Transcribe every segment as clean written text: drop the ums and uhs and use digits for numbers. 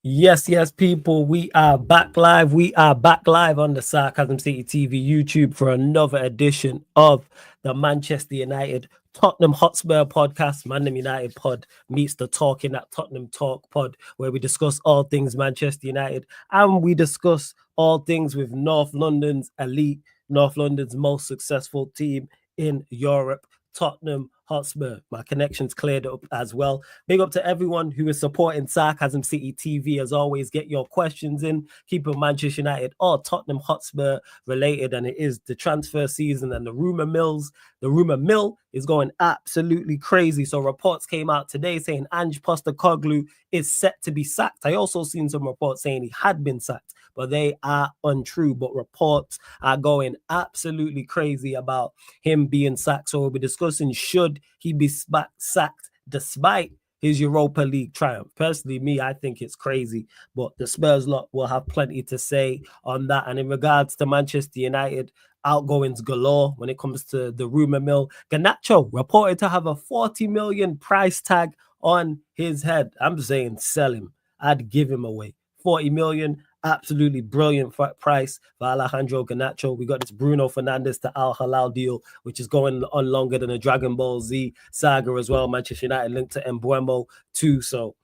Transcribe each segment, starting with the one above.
Yes, yes, people. We are back live. We are back live on the Sarcasm City TV YouTube for another edition of the Manchester United Tottenham Hotspur podcast. Man United pod meets the Talking at Tottenham Talk pod, where we discuss all things Manchester United and we discuss all things with North London's elite, North London's most successful team in Europe, Tottenham Hotspur. My connection's cleared up as well. Big up to everyone who is supporting Sarcasm City TV. As always, get your questions in. Keep it Manchester United or Tottenham Hotspur related, and it is the transfer season and the rumor mill is going absolutely crazy. So reports came out today saying Ange Postecoglu is set to be sacked. I also seen some reports saying he had been sacked, but they are untrue. But reports are going absolutely crazy about him being sacked. So we'll be discussing should he be sacked despite his Europa League triumph. Personally, I think it's crazy, but the Spurs lot will have plenty to say on that. And in regards to Manchester United, outgoings galore when it comes to the rumor mill. Garnacho reported to have a 40 million price tag on his head. I'm saying sell him. I'd give him away. 40 million. Absolutely brilliant price for Alejandro Garnacho. We got this Bruno Fernandes to Al Hilal deal, which is going on longer than a Dragon Ball Z saga as well. Manchester United linked to Mbuemo too. So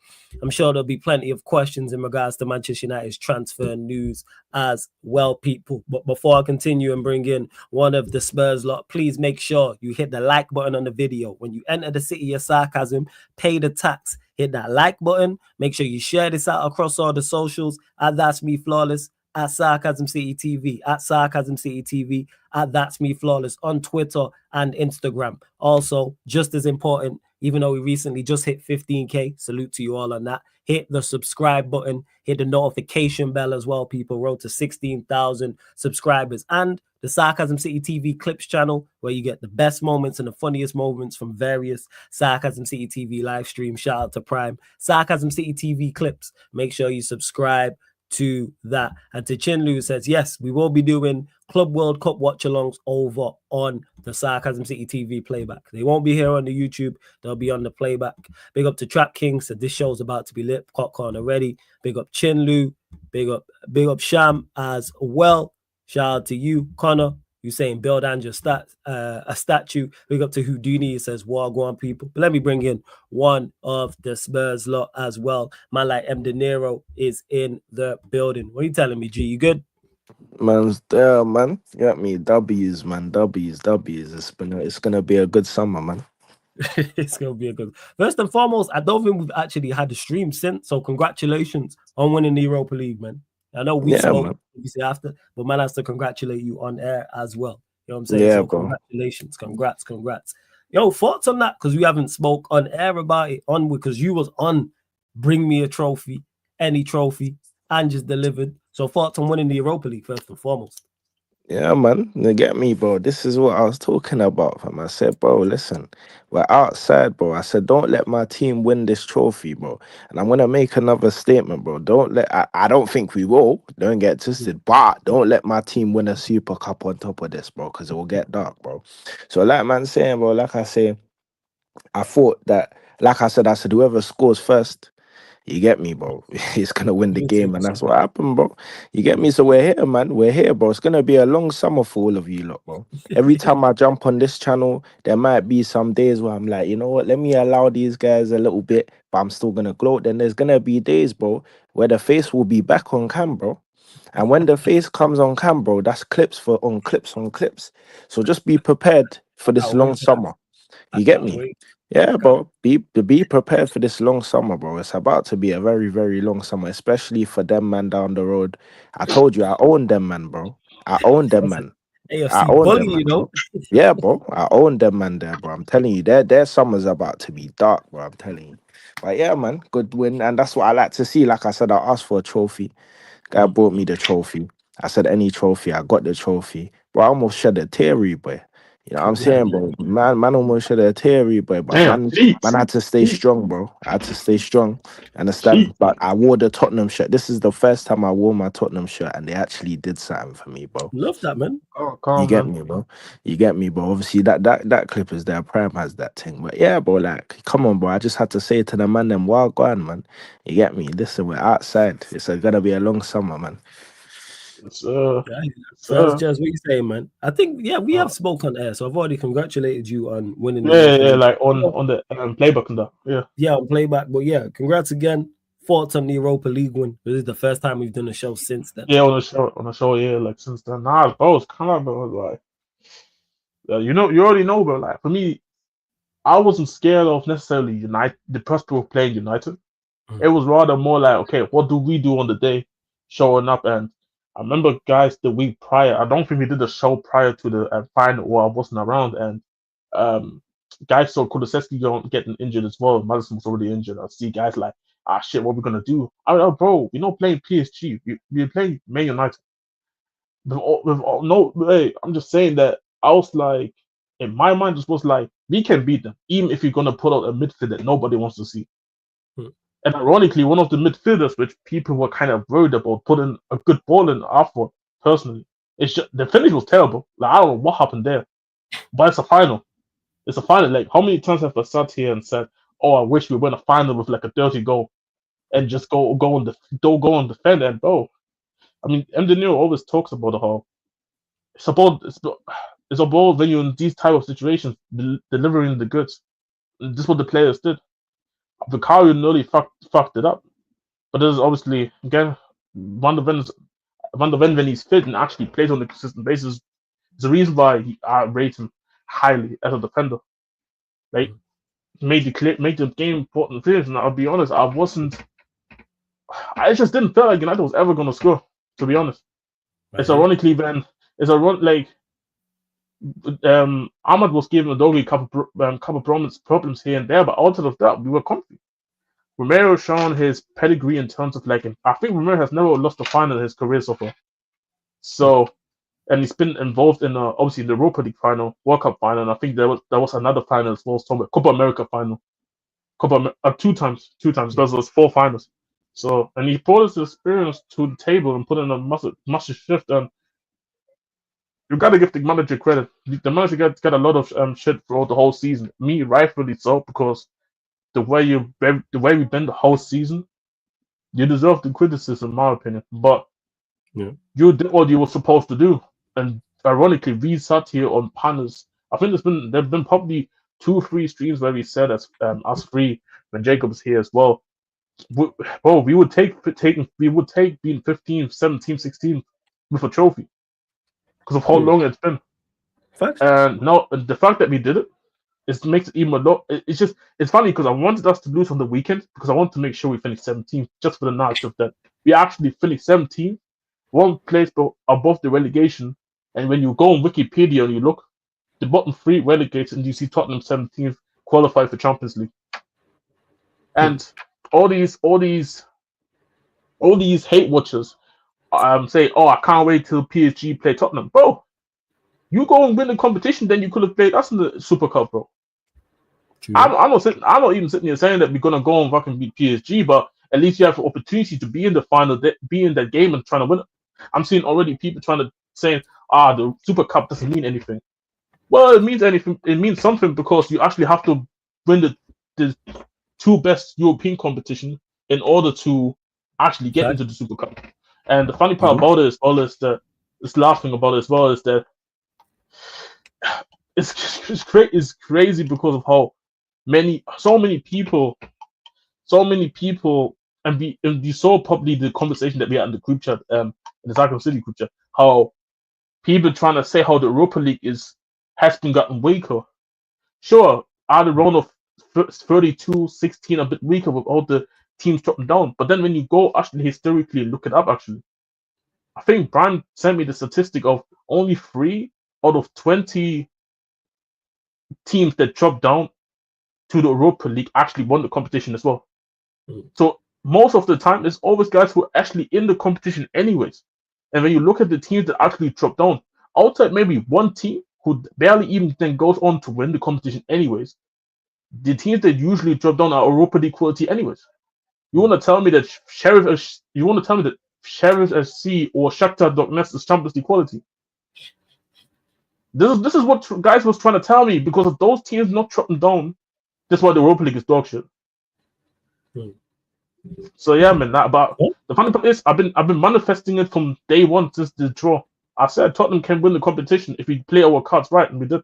I'm sure there'll be plenty of questions in regards to Manchester United's transfer news as well, people. But before I continue and bring in one of the Spurs lot, please make sure you hit the like button on the video. When you enter the city of sarcasm, pay the tax. Hit that like button. Make sure you share this out across all the socials. At That's Me Flawless, at Sarcasm City TV, at Sarcasm City TV, at That's Me Flawless on Twitter and Instagram. Also, just as important, even though we recently just hit 15K, salute to you all on that. Hit the subscribe button, hit the notification bell as well, people. Road to 16,000 subscribers. And the Sarcasm City TV Clips channel, where you get the best moments and the funniest moments from various Sarcasm City TV live streams. Shout out to Prime. Sarcasm City TV Clips. Make sure you subscribe to that. And to Chinlu says, yes, we will be doing Club World Cup watch-alongs over on the Sarcasm City TV playback. They won't be here on the YouTube. They'll be on the playback. Big up to Trap King. Said this show's about to be lit. Popcorn already. Big up Chinlu. Big up Sham as well. Shout out to you, Connor. You saying build Ange a statue. Big up to Houdini. He says, Wagwan people. But let me bring in one of the Spurs lot as well. Man like M. De Niro is in the building. What are you telling me, G? You good? Man's there, man. You got me. W's, man. W's. It's gonna be a good summer, man. It's gonna be a good. First and foremost, I don't think we've actually had a stream since. So congratulations on winning the Europa League, man. I know we spoke Man. obviously after, but man has to congratulate you on air as well. You know what I'm saying? Yeah, So bro. congratulations, congrats. Yo, thoughts on that? Because we haven't spoke on air about it on because you was on Bring Me a Trophy, any trophy, and just delivered. So thoughts on winning the Europa League first and foremost. Yeah, man. You get me, bro. This is what I was talking about, fam. I said, bro, listen, we're outside, bro. I said, don't let my team win this trophy, bro. And I'm gonna make another statement, bro. I don't think we will. Don't get twisted, but don't let my team win a Super Cup on top of this, bro, because it will get dark, bro. So, like man saying, bro, like I say, I thought that, I said, whoever scores first. You get me, bro. He's gonna win the Me too. game, and that's what happened, bro. You get me? So we're here, man. We're here, bro. It's gonna be a long summer for all of you lot, bro. Every time I jump on this channel, there might be some days where I'm like, you know what? Let me allow these guys a little bit, but I'm still gonna gloat. Then there's gonna be days, bro, where the face will be back on cam, bro. And when the face comes on cam, bro, that's clips on clips on clips. So just be prepared for I this can't wait long for that. summer. I You get can't me? wait. I Yeah, can't. bro. Be prepared for this long summer, bro. It's about to be a very, very long summer, especially for them man down the road. I told you I own them man, bro. I own them That's an man. I AFC own bully, them you man, know. bro. Yeah, bro. I own them man there, bro. I'm telling you, their summer's about to be dark, bro. I'm telling you. But yeah, man, good win. And that's what I like to see. Like I said, I asked for a trophy. Guy brought me the trophy. I said any trophy, I got the trophy. Bro, I almost shed a tear, boy. You know what I'm Yeah, saying, bro? Man almost shed a teary, boy, but Damn, man cheats, had to stay cheats, strong, bro. I had to stay strong. Understand? cheats. But I wore the Tottenham shirt. This is the first time I wore my Tottenham shirt, and they actually did something for me, bro. love that, man. Oh, You calm, get man. me, bro. You get me, bro. Obviously, that clip is there. Prime has that thing, but yeah, bro. Like, come on, bro. I just had to say to the man, them, well, go on, man. You get me? Listen, we're outside. It's gonna be a long summer, man. It's Yeah, it's first, just what you say, man. I think we uh, have spoke on air, so I've already congratulated you on winning the yeah, Europa yeah, League. like on the playback and that. Yeah, Yeah, on playback, but yeah, congrats again. Thoughts on the Europa League win. This is the first time we've done a show since then. yeah, on the show, yeah. Like since then, nah, bro, it's kind of like you know, you already know, bro. Like for me, I wasn't scared of necessarily United, the prospect of playing United. Mm. It was rather more like, okay, what do we do on the day, showing up? And I remember, guys, the week prior, I don't think we did a show prior to the final, or I wasn't around, and um, guys saw Kulusevski getting injured as well. Madison was already injured. I see guys like, ah, shit, what are we gonna do? I mean, oh, bro, we're not playing PSG. We're playing Man United. No way. I'm just saying that I was like, in my mind, just was like, we can beat them, even if you're gonna put out a midfield that nobody wants to see. Mm. And ironically, one of the midfielders, which people were kind of worried about, putting a good ball in after. Personally, it's just the finish was terrible. Like I don't know what happened there, but it's a final. It's a final. Like how many times have I sat here and said, "Oh, I wish we win a final with like a dirty goal and just go on the don't go on defend." And bro, I mean, M. De Niro always talks about how it's about when you're in these type of situations, delivering the goods. And this is what the players did. Vicario nearly fucked it up. But there's obviously again Van der Ven when he's fit and actually plays on a consistent basis, is the reason why I rate him highly as a defender. Like Mm. made the game important things. And I'll be honest, I just didn't feel like United was ever gonna score. To be honest, I it's hear you. ironically when it's like Ahmad was giving Adobe a couple problems here and there, but outside of that, we were confident. Romero shown his pedigree in terms of like I think Romero has never lost a final in his career so far. Mm. So and he's been involved in obviously the Europa League final, World Cup final, and I think there was another final as well, somewhere Copa America final, two times. Yeah. Those 4 finals. So and he brought his experience to the table and put in a massive shift. And you got to give the manager credit. The manager got a lot of shit throughout the whole season. Me, rightfully so, because the way we've been the whole season, you deserve the criticism, in my opinion. But Yeah. you did what you were supposed to do. And ironically, we sat here on panels. I think there've been probably 2 3 streams where we said as us three when Jacob was here as well. Bro, we would take being 15, 17, 16 with a trophy because of how Mm. long it's been. Facts. And now the fact that we did it, makes it even a lot. It's funny because I wanted us to lose on the weekend because I wanted to make sure we finished 17th just for the narrative that we actually finished 17th, one place above the relegation. And when you go on Wikipedia and you look, the bottom three relegates and you see Tottenham 17th qualified for Champions League. Mm. And all these hate watchers say, "Oh, I can't wait till PSG play Tottenham." Bro, you go and win the competition, then you could have played us in the Super Cup, bro. True that. I'm not even sitting here saying that we're gonna go and fucking beat PSG, but at least you have the opportunity to be in the final, be in that game and trying to win it. I'm seeing already people trying to say, the Super Cup doesn't mean anything. Well, it means anything. It means something because you actually have to win the two best European competition in order to actually get Fact. into the Super Cup. And the funny part Mhm. about it as well is that this last thing about it as well is that it's crazy because of how so many people, and we saw probably the conversation that we had in the group chat, in the Zagreb City group chat, how people trying to say how the Europa League has been gotten weaker. Sure, are the round of 32, 16 a bit weaker with all the teams dropping down, but then when you go actually historically look it up, actually, I think Brian sent me the statistic of only 3 out of 20 teams that dropped down to the Europa League actually won the competition as well. Mm. So most of the time, there's always guys who are actually in the competition anyways. And when you look at the teams that actually dropped down, outside maybe one team, who barely even then goes on to win the competition anyways, the teams that usually drop down are Europa League quality anyways. You want to tell me that you want to tell me that Sheriff SC or Shakhtar Donetsk is Champions League quality? This is what guys was trying to tell me, because of those teams not dropping down. That's why the Europa League is dog shit. Hmm. So yeah, man. That about Yeah, the funny part is I've been manifesting it from day one since the draw. I said Tottenham can win the competition if we play our cards right, and we did.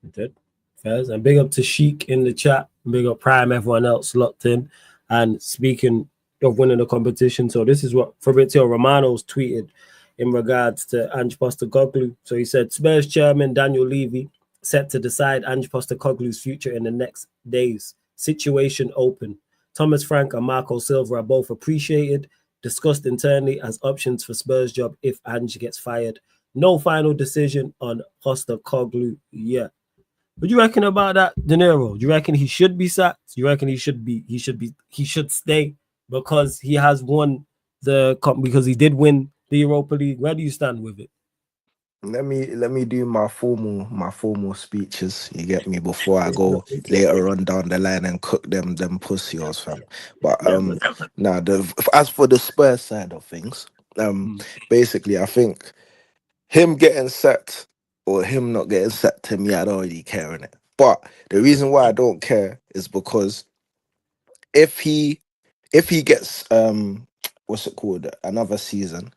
we did. Fairs. And big up to Sheik in the chat. Big up Prime, everyone else locked in. And speaking of winning the competition, so this is what Fabrizio Romano's tweeted in regards to Ange Postecoglu. So he said, Spurs chairman Daniel Levy set to decide Ange Postecoglu's future in the next days. Situation open. Thomas Frank and Marco Silva are both appreciated, discussed internally as options for Spurs job if Ange gets fired. No final decision on Postecoglu yet. What do you reckon about that, De Niro? Do you reckon he should be sacked? Do you reckon he should stay because he has won because he did win the Europa League? Where do you stand with it? Let me do my formal speeches. You get me, before I go later on down the line and cook them pussies, fam. But Yeah, man. now as for the Spurs side of things, basically I think him getting sacked or him not getting sacked, to me, I don't really care in it. But the reason why I don't care is because if he gets what's it called, another season,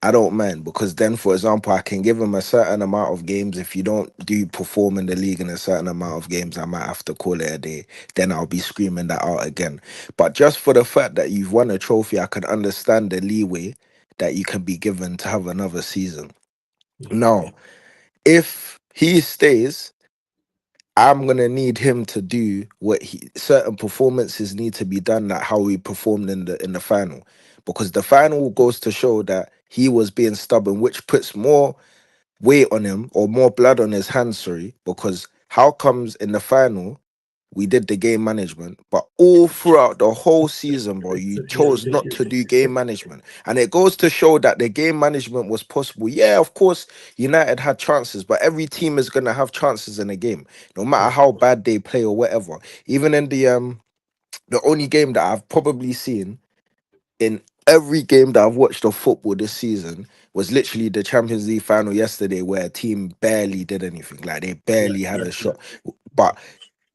I don't mind, because then, for example, I can give him a certain amount of games. If you don't do perform in the league in a certain amount of games, I might have to call it a day. Then I'll be screaming that out again. But just for the fact that you've won a trophy, I can understand the leeway that you can be given to have another season. Now, if he stays, I'm gonna need him to do what certain performances need to be done, like how he performed in the final, because the final goes to show that he was being stubborn, which puts more weight on him or more blood on his hands. Sorry, because how comes in the final we did the game management, but all throughout the whole season, bro, you chose not to do game management. And it goes to show that the game management was possible. Yeah, of course, United had chances, but every team is gonna have chances in a game, no matter how bad they play or whatever. Even in the only game that I've probably seen in every game that I've watched of football this season was literally the Champions League final yesterday, where a team barely did anything. Like, they barely had a shot. But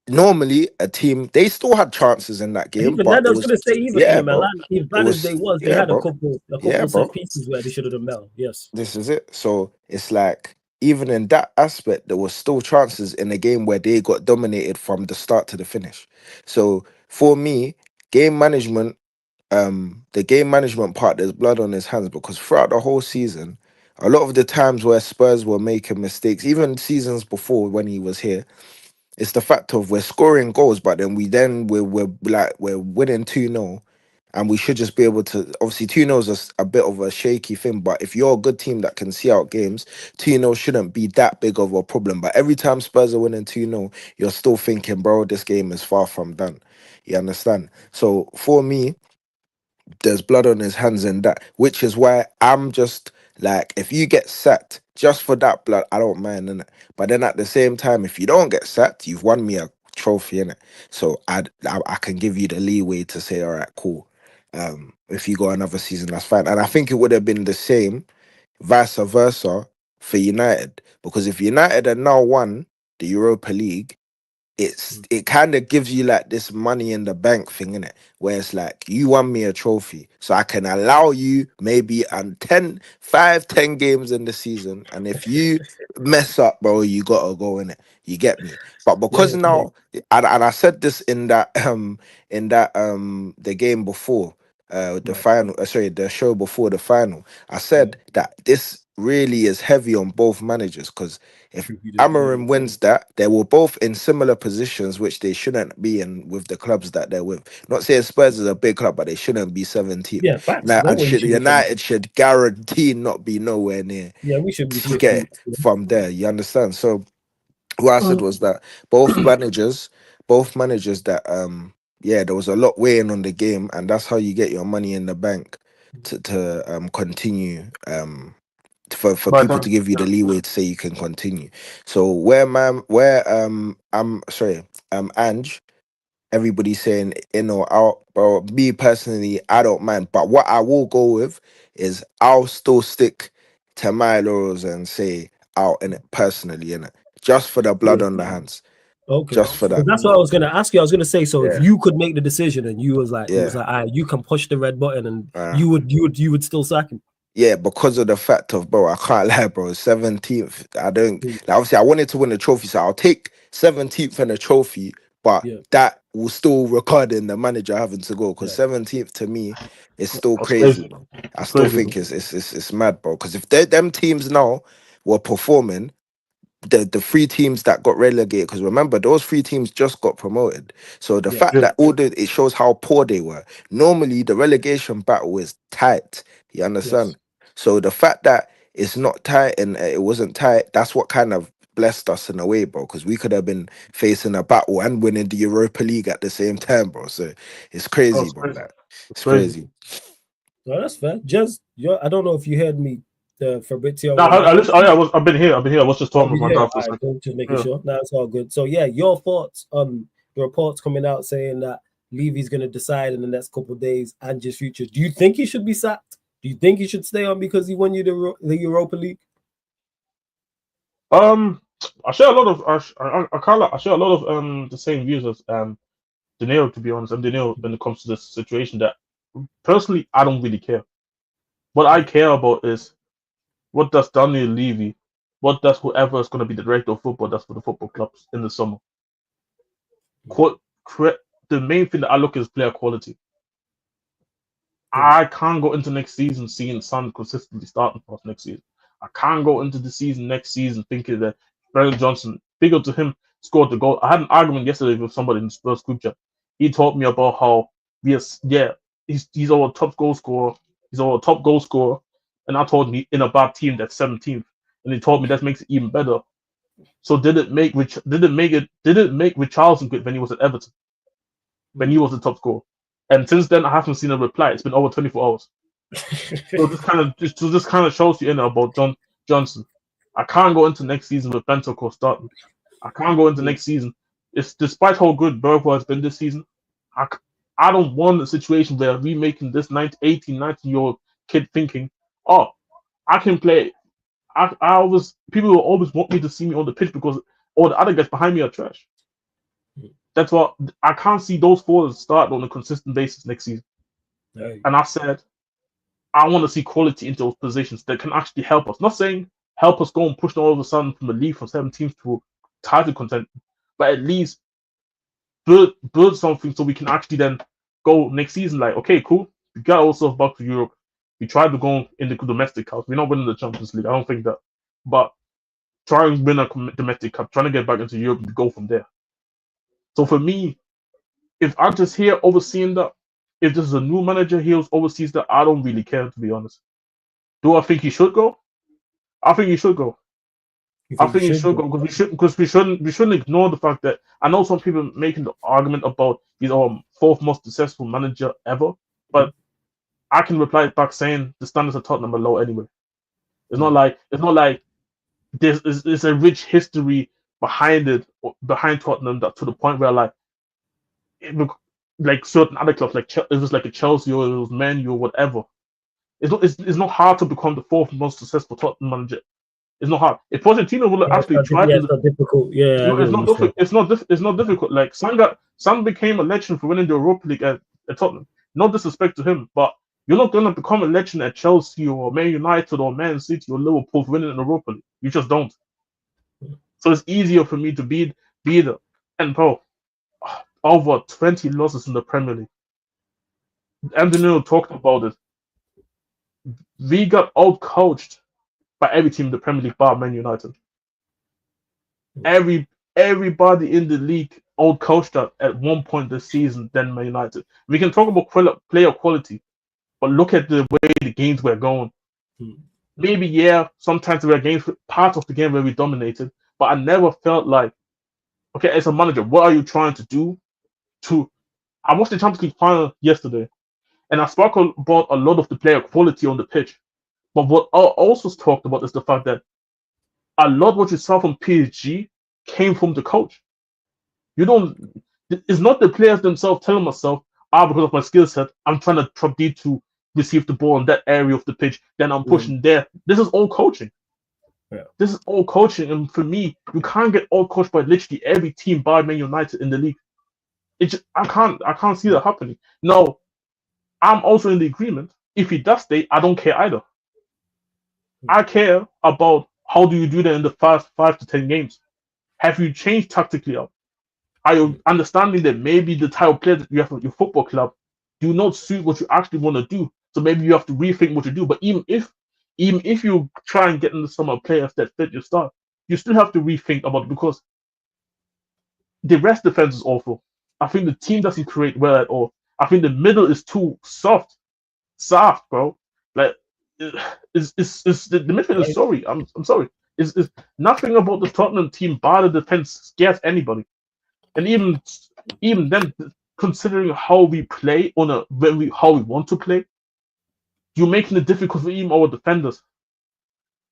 normally a team, they still had chances in that game, Even but then, I it was was, gonna say, even yeah, in bro, Milan, as it bad as was, they was, they yeah, had a bro, couple yeah, set bro, pieces where they should have done better. Yes. this is it. So it's like, even in that aspect, there was still chances in a game where they got dominated from the start to the finish. So for me, game management, the game management part, there's blood on his hands, because throughout the whole season, a lot of the times where Spurs were making mistakes, even seasons before when he was here, it's the fact of we're scoring goals, but then we're winning 2-0, and we should just be able to, obviously 2-0 is a bit of a shaky thing, but if you're a good team that can see out games, 2-0 shouldn't be that big of a problem. But every time Spurs are winning 2-0, you're still thinking, bro, this game is far from done. You understand? So for me, there's blood on his hands in that, which is why I'm just like, if you get sacked just for that blood, I don't mind, innit? But then at the same time, if you don't get sacked, you've won me a trophy, innit? So I can give you the leeway to say, all right, cool. If you go another season, that's fine. And I think it would have been the same, vice versa, for United, because if United had now won the Europa League, it kind of gives you like this money in the bank thing, in it, where it's like, you won me a trophy, so I can allow you maybe 10 games in the season, and if you mess up, bro, you gotta go in it. You get me? But Yeah. because now, and I said this in that the game before the Right. final, sorry, the show before the final, I Yeah. said that this really is heavy on both managers, because if You did. Amarim wins that, they were both in similar positions, which they shouldn't be in with the clubs that they're with. Not saying Spurs is a big club, but they shouldn't be 17th. Yeah. Facts. Now, No and way. United should guarantee not be nowhere near Yeah, we should be to get 15th. it from there. You understand? So what I said was that both managers that yeah, there was a lot weighing on the game, and that's how you get your money in the bank to continue for But people to give you the leeway to say you can continue. So I'm sorry, Ange, everybody's saying in or out, bro. Me personally, I don't mind. But what I will go with is I'll still stick to my laurels and say out in it personally, in it. Just for the blood Yeah. on the hands. Okay. Just for So that. that's what I was gonna ask you. I was gonna say, so if Yeah. you could make the decision and you was like, Yeah. you can push the red button and Uh, you would still sack him. yeah, because of the fact of, bro, I can't lie, bro. 17th, I don't Mm. like, obviously I wanted to win the trophy, so I'll take 17th and a trophy, but Yeah. that will still record in the manager having to go because Yeah. 17th to me is still that's crazy, crazy. bro. I It's still crazy, think bro. it's mad, bro. Because if them teams now were performing, the three teams that got relegated, because remember those three teams just got promoted, so the Yeah. fact Yeah. that it shows how poor they were. Normally the relegation battle is tight, you Yes. understand? So the fact that it's not tight and it wasn't tight, that's what kind of blessed us in a way, bro, because we could have been facing a battle and winning the Europa League at the same time, bro. So it's Oh, crazy, it's bro. crazy. Like It's it's crazy. crazy. No, that's fair. Just I don't know if you heard me, Fabrizio Now, Romano. I've been here. I was just Oh, talking with my yeah. dad for All a right, second. just making Yeah. sure. No, it's all good. So yeah, your thoughts on the reports coming out saying that Levy's going to decide in the next couple of days and his future. Do you think he should be sacked? Do you think he should stay on because he won you the Europa League? I share a lot of I can't lie, I share a lot of the same views as Danilo, to be honest. And Danilo, when it comes to this situation, that personally I don't really care. What I care about is what does Daniel Levy, what does whoever is going to be the director of football does for the football clubs in the summer. Quote, the main thing that I look at is player quality. I can't go into next season seeing Son consistently starting for us next season. I can't go into the season next season thinking that Brennan Johnson, big up to him, scored the goal. I had an argument yesterday with somebody in the Spurs group chat. He told me about how he's our top goal scorer. He's our top goal scorer. And I told me in a bad team that's 17th. And he told me that makes it even better. So did it make Richarlison good when he was at Everton? When he was the top scorer? And since then I haven't seen a reply. It's been over 24 hours. So this kind of shows you in about Johnson. I can't go into next season with Bentancur starting. I can't go into next season. It's despite how good Bergwijn has been this season. I, I don't want a situation where we making this 19, 18, 19-year-old kid thinking, oh, I can play. I always people will always want me to see me on the pitch because all the other guys behind me are trash. That's what I can't see those forwards start on a consistent basis next season. And I said I want to see quality into those positions that can actually help us. Not saying help us go and push all of a sudden from the league from 17th to title content, but at least build something so we can actually then go next season like, okay, cool, we got ourselves back to Europe. We tried to go in the domestic cup. We're not winning the Champions League. I don't think that, but try and win a domestic cup, trying to get back into Europe and go from there. So for me, if I'm just here overseeing that, if this is a new manager here who oversees that, I don't really care, to be honest. Do I think he should go? I think he should go. You I think he think he should should go? go because we shouldn't ignore the fact that I know some people making the argument about he's our fourth most successful manager ever, but I can reply back saying the standards of Tottenham are low anyway. It's not like there's a rich history behind it, behind Tottenham, that to the point where like certain other clubs like it was like a Chelsea or it was Man U or whatever. It's not hard to become the fourth most successful Tottenham manager. It's not hard. If Pochettino would have actually tried It's not difficult. Yeah, I get it's what not you said. difficult. It's not difficult. Like Son became a legend for winning the Europa League at Tottenham. No disrespect to him, but you're not gonna become a legend at Chelsea or Man United or Man City or Liverpool for winning the Europa League. You just don't. So it's easier for me to be the and bro, over 20 losses in the Premier League. Antonio talked about it. We got out coached by every team in the Premier League bar Man United. Every Everybody in the league out coached us at one point this season than Man United. We can talk about player quality, but look at the way the games were going. Maybe sometimes there were games, parts of the game where we dominated, but I never felt like, okay, as a manager, what are you trying to do? To I watched the Champions League final yesterday, and I spoke about a lot of the player quality on the pitch. But what I also talked about is the fact that a lot what you saw from PSG came from the coach. You don't. It's not the players themselves telling themselves, because of my skill set, I'm trying to trap deep to receive the ball in that area of the pitch. Then I'm pushing there. This is all coaching. Yeah. This is all coaching, and for me, you can't get all coached by literally every team bar Man United in the league. I can't see that happening. Now, I'm also in the agreement. If he does stay, I don't care either. I care about how do you do that in the first 5 to 10 games. Have you changed tactically up? Are you understanding that maybe the type of player that you have at your football club do not suit what you actually want to do? So maybe you have to rethink what you do. But even if you try and get into some of players that fit your style, you still have to rethink about it because the rest defense is awful. I think the team doesn't create well at all. I think the middle is too soft, bro. Like, the midfield is sorry. I'm sorry. Is nothing about the Tottenham team bar the defense scares anybody. And even then, considering how we play how we want to play, you're making it difficult for even our defenders.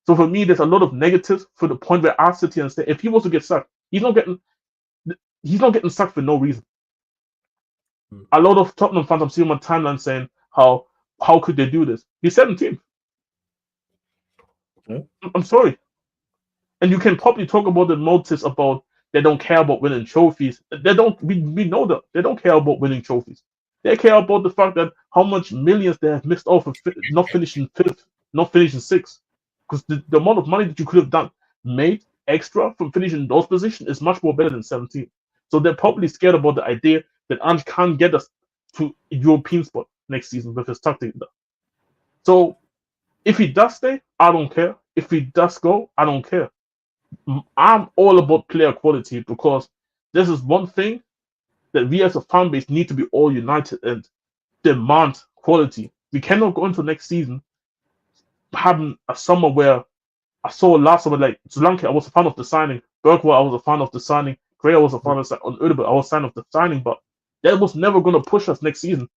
So for me, there's a lot of negatives for the point where I sit here and say, if he was to get sacked, he's not getting sacked for no reason. A lot of Tottenham fans I'm seeing on my timeline saying how could they do this? He's 17. Yeah. I'm sorry. And you can probably talk about the motives about they don't care about winning trophies. They don't. We know that they don't care about winning trophies. They care about the fact that how much millions they have missed off of not finishing fifth, not finishing sixth. Because the amount of money that you could have made extra from finishing those positions is much more better than 17. So they're probably scared about the idea that Ange can't get us to a European spot next season with his tactic. So if he does stay, I don't care. If he does go, I don't care. I'm all about player quality because this is one thing that we as a fan base need to be all united and demand quality. We cannot go into next season having a summer where I saw last summer, like Sri Lanka, I was a fan of the signing. Bergwijn, I was a fan of the signing. Gray, I was a fan of on Udebe, I was a fan of the signing, but that was never going to push us next season.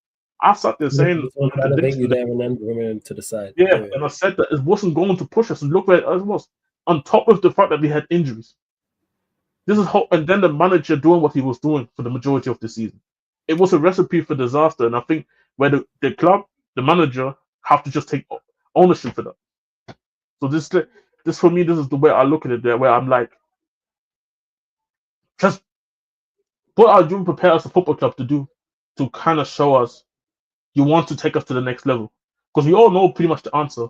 I sat there saying, you there and then women to the side. Yeah, and I said that it wasn't going to push us, and look where it was. On top of the fact that we had injuries, this is how, and then the manager doing what he was doing for the majority of the season. It was a recipe for disaster, and I think where the club, the manager, have to just take ownership for that. So this for me, this is the way I look at it. There, where I'm like, just what are you prepared as a football club to do to kind of show us you want to take us to the next level? Because we all know pretty much the answer.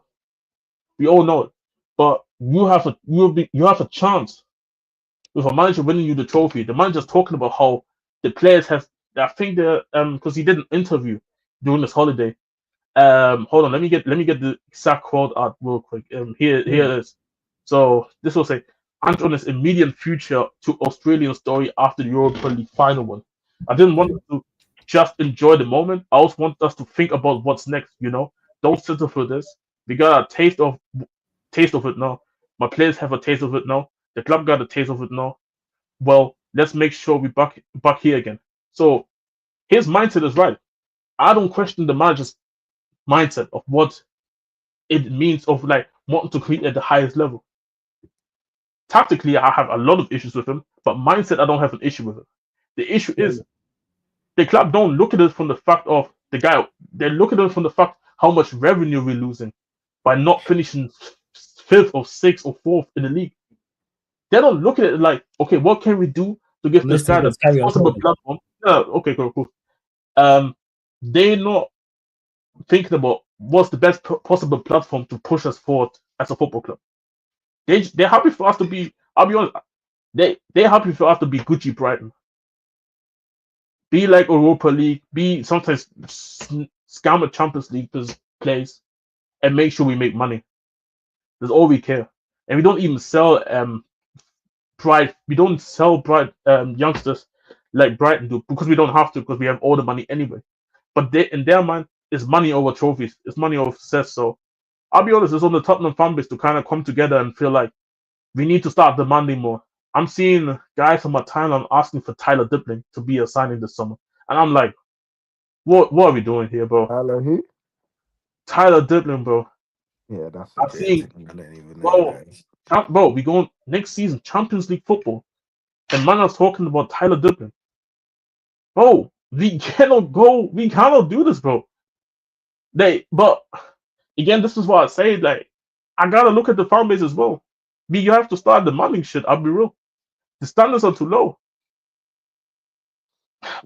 We all know it, but you have a chance with a manager winning you the trophy. The manager's talking about how the players have. I think they're because he did an interview during this holiday. Hold on, let me get the exact quote out real quick. Here it is. So this will say Ange on his immediate future to Australian story after the Europa League final one. I didn't want us to just enjoy the moment. I also want us to think about what's next. Don't settle for this. We got a taste of it now. My players have a taste of it now. The club got a taste of it now. Well, let's make sure we back here again. So his mindset is right. I don't question the manager's mindset of what it means of like wanting to compete at the highest level. Tactically, I have a lot of issues with him, but mindset, I don't have an issue with it. The issue is the club don't look at it from the fact of the guy. They look at it from the fact how much revenue we're losing by not finishing fifth or sixth or fourth in the league. They don't look at it like, okay, what can we do to give this guy the best possible platform? Yeah, okay, cool. They're not thinking about what's the best possible platform to push us forward as a football club. They're happy for us to be. I'll be honest. They're happy for us to be Gucci Brighton. Be like Europa League. Be sometimes scam a Champions League plays and make sure we make money. That's all we care. And we don't even sell we don't sell bright youngsters like Brighton do because we don't have to because we have all the money anyway. But in their mind, it's money over trophies. It's money over success. So I'll be honest, it's on the Tottenham fan base to kind of come together and feel like we need to start demanding more. I'm seeing guys on my timeline asking for Tyler Dipling to be a signing this summer, and I'm like, what are we doing here, bro? Hello, who? Tyler Dipling, bro. Yeah, that's a I've great seen, thing. I didn't even know bro, that. bro, we going next season Champions League football, and man, I was talking about Tyler Dublin. Bro, we cannot go. We cannot do this, bro. But again, this is what I say. Like, I gotta look at the fan base as well. You have to start demanding shit. I'll be real. The standards are too low.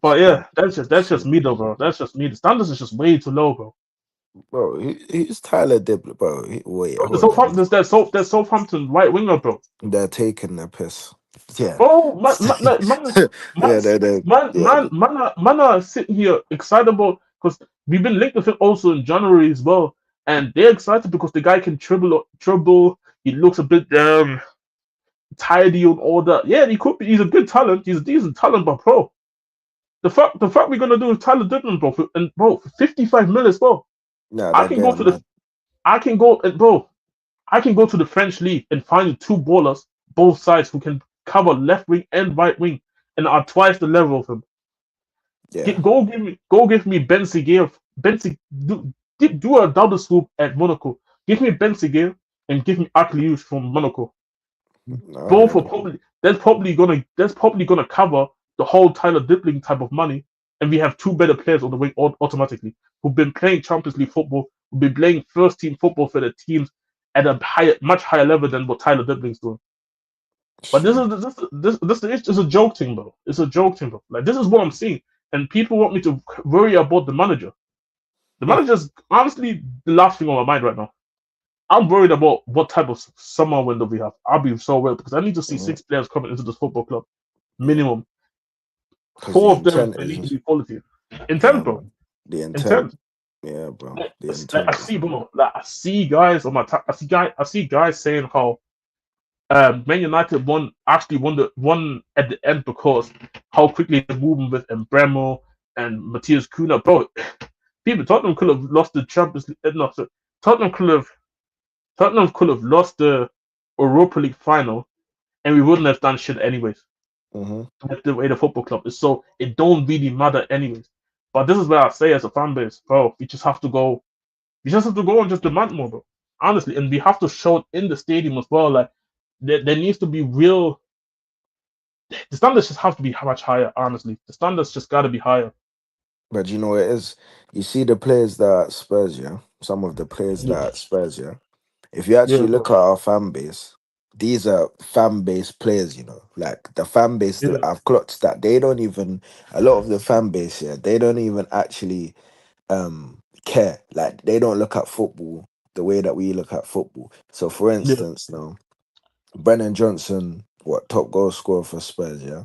But Nah, yeah, that's just me though, bro. That's just me. The standards is just way too low, bro. bro, who's Tyler Dibble, bro? Wait, Bro, hold on. there's Southampton right winger, bro. They're taking the piss. Yeah. Bro, man, Yeah, they're yeah. man are sitting here excited about because we've been linked with him also in January as well, and they're excited because the guy can dribble. He looks a bit tidy and all that. Yeah, he could be. He's a good talent. He's a decent talent, but bro, the fact we're gonna do with Tyler Dublin, bro, for 55 minutes, bro. Nah, I they're can go getting to the mad. I can go and bro, I can go to the French league and find you two ballers, both sides, who can cover left wing and right wing, and are twice the level of him. Yeah. Go give me Ben Seguir. Do a double swoop at Monaco. Give me Ben Seguir and give me Akliouche from Monaco. I Both heard are you. probably that's probably gonna cover the whole Tyler Dibbling type of money, and we have two better players on the wing automatically who've been playing Champions League football, who've been playing first team football for their teams at a much higher level than what Tyler Dibbling's doing. But Sure. this is a joke thing, bro. It's a joke thing, bro. Like, this is what I'm seeing, and people want me to worry about the manager. The manager's honestly the last thing on my mind right now. I'm worried about what type of summer window we have. I'll be so worried because I need to see Mhm. 6 players coming into this football club. Yeah. Minimum. Because the Four of them intent they need to is be quality. yeah, Intent, bro. man. The intent. Intent. Yeah, bro. Like, The I intent is see, bro. Like, I see guys on my. I see guys saying how Man United won at the end because how quickly they're moving with Embremo and Matthias Kuna. Bro, people Tottenham could have lost the Champions League. No, sorry. Tottenham could have Tottenham could have lost the Europa League final, and we wouldn't have done shit anyways. hmm With the way the football club is, so it don't really matter anyways. But this is where I say, as a fan base, bro, we just have to go. We just have to go and just demand more, bro. Honestly, and we have to show it in the stadium as well. Like, there needs to be real. The standards just have to be much higher. Honestly, the standards just got to be higher. But you know what it is? You see the players that are at Spurs, yeah? Some of the players that Yeah, are at Spurs, yeah? If you yeah, actually bro. look at our fan base, these are fan base players, you know. Like the fan base that Yeah, I've clocked that they don't even a lot of the fan base, yeah, they don't even actually care. Like they don't look at football the way that we look at football. So for yeah, instance, now Brennan Johnson, what top goal scorer for Spurs, yeah?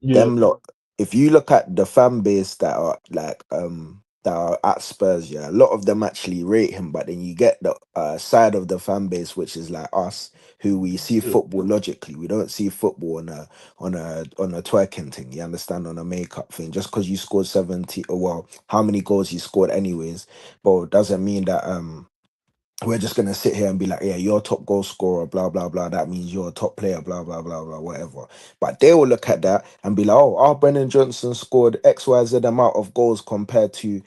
yeah, Them lot, if you look at the fan base that are like that are at Spurs, yeah, a lot of them actually rate him, but then you get the side of the fan base which is like us, who we see yeah. football logically. We don't see football on a twerking thing, you understand, on a makeup thing. Just because you scored 70, or well, how many goals you scored anyways, but doesn't mean that we're just gonna sit here and be like, yeah, you're a top goal scorer, blah blah blah. That means you're a top player, blah blah blah blah, whatever. But they will look at that and be like, oh, our Brennan Johnson scored X Y Z amount of goals compared to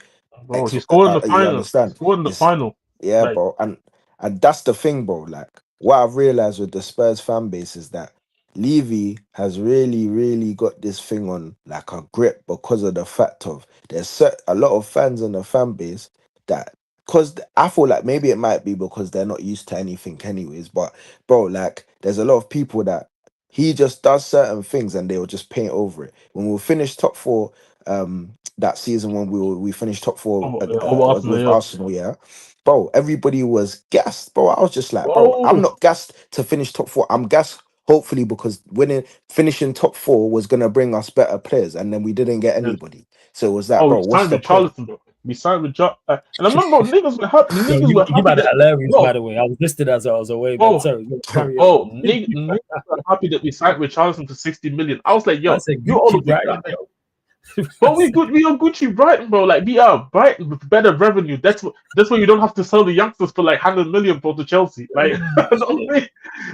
Bro, X. he scored in the You final. He understand? scored in the It's final. yeah, Like, bro, and that's the thing, bro. Like what I've realized with the Spurs fan base is that Levy has really, really got this thing on like a grip because of the fact of a lot of fans in the fan base that because I feel like maybe it might be because they're not used to anything anyways, but bro, like there's a lot of people that he just does certain things and they'll just paint over it. When we finish top four that season when we finished top four over Arsenal, with yeah. Arsenal, yeah. Bro, everybody was gassed. Bro, I was just like, bro, I'm Bro, not gassed to finish top four. I'm gassed hopefully because finishing top four was gonna bring us better players, and then we didn't get yeah. anybody. So it was like, Oh, we bro, what's signed the with point? Charlton, bro. We signed with and I remember niggas were happy. Yo, Niggas were you happy man are that, hilarious, by bro, the way. I was listed as I was away, man. bro, Sorry, carry on. bro. Niggas were happy that we signed with Charlton for 60 million. I was like, I yo, said you all Gucci of you, Brighton, yo. bro. We are Gucci Brighton, bro. Like, we are Brighton with better revenue. That's why you don't have to sell the youngsters for like 100 million for to Chelsea. Like, Shit.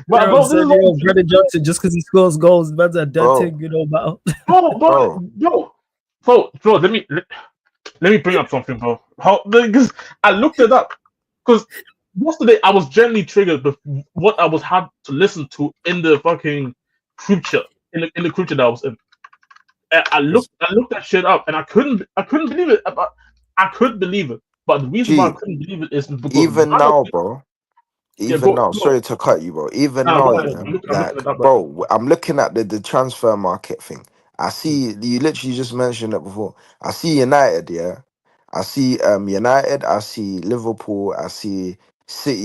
but Bro bro, this said, is yo, what, Brennan Johnson, just because he scores goals, man's a dead Bro, thing, you know, about. bro, bro, bro, bro, bro. Let me bring up something, bro. How? Because I looked it up. Because yesterday I was genuinely triggered with what I was had to listen to in the fucking group chat, in the group chat that I was in. And I looked that shit up, and I couldn't believe it. I couldn't believe it. But the reason why I G, couldn't believe it is because even none of now, it. bro. Yeah, Even go now, go. sorry to cut you, bro. Even No, now, go ahead. yeah, I'm looking like, it up right now. bro, I'm looking at the transfer market thing. I Mm. see you literally just mentioned it before. I see United, yeah. I see United, I see Liverpool, I see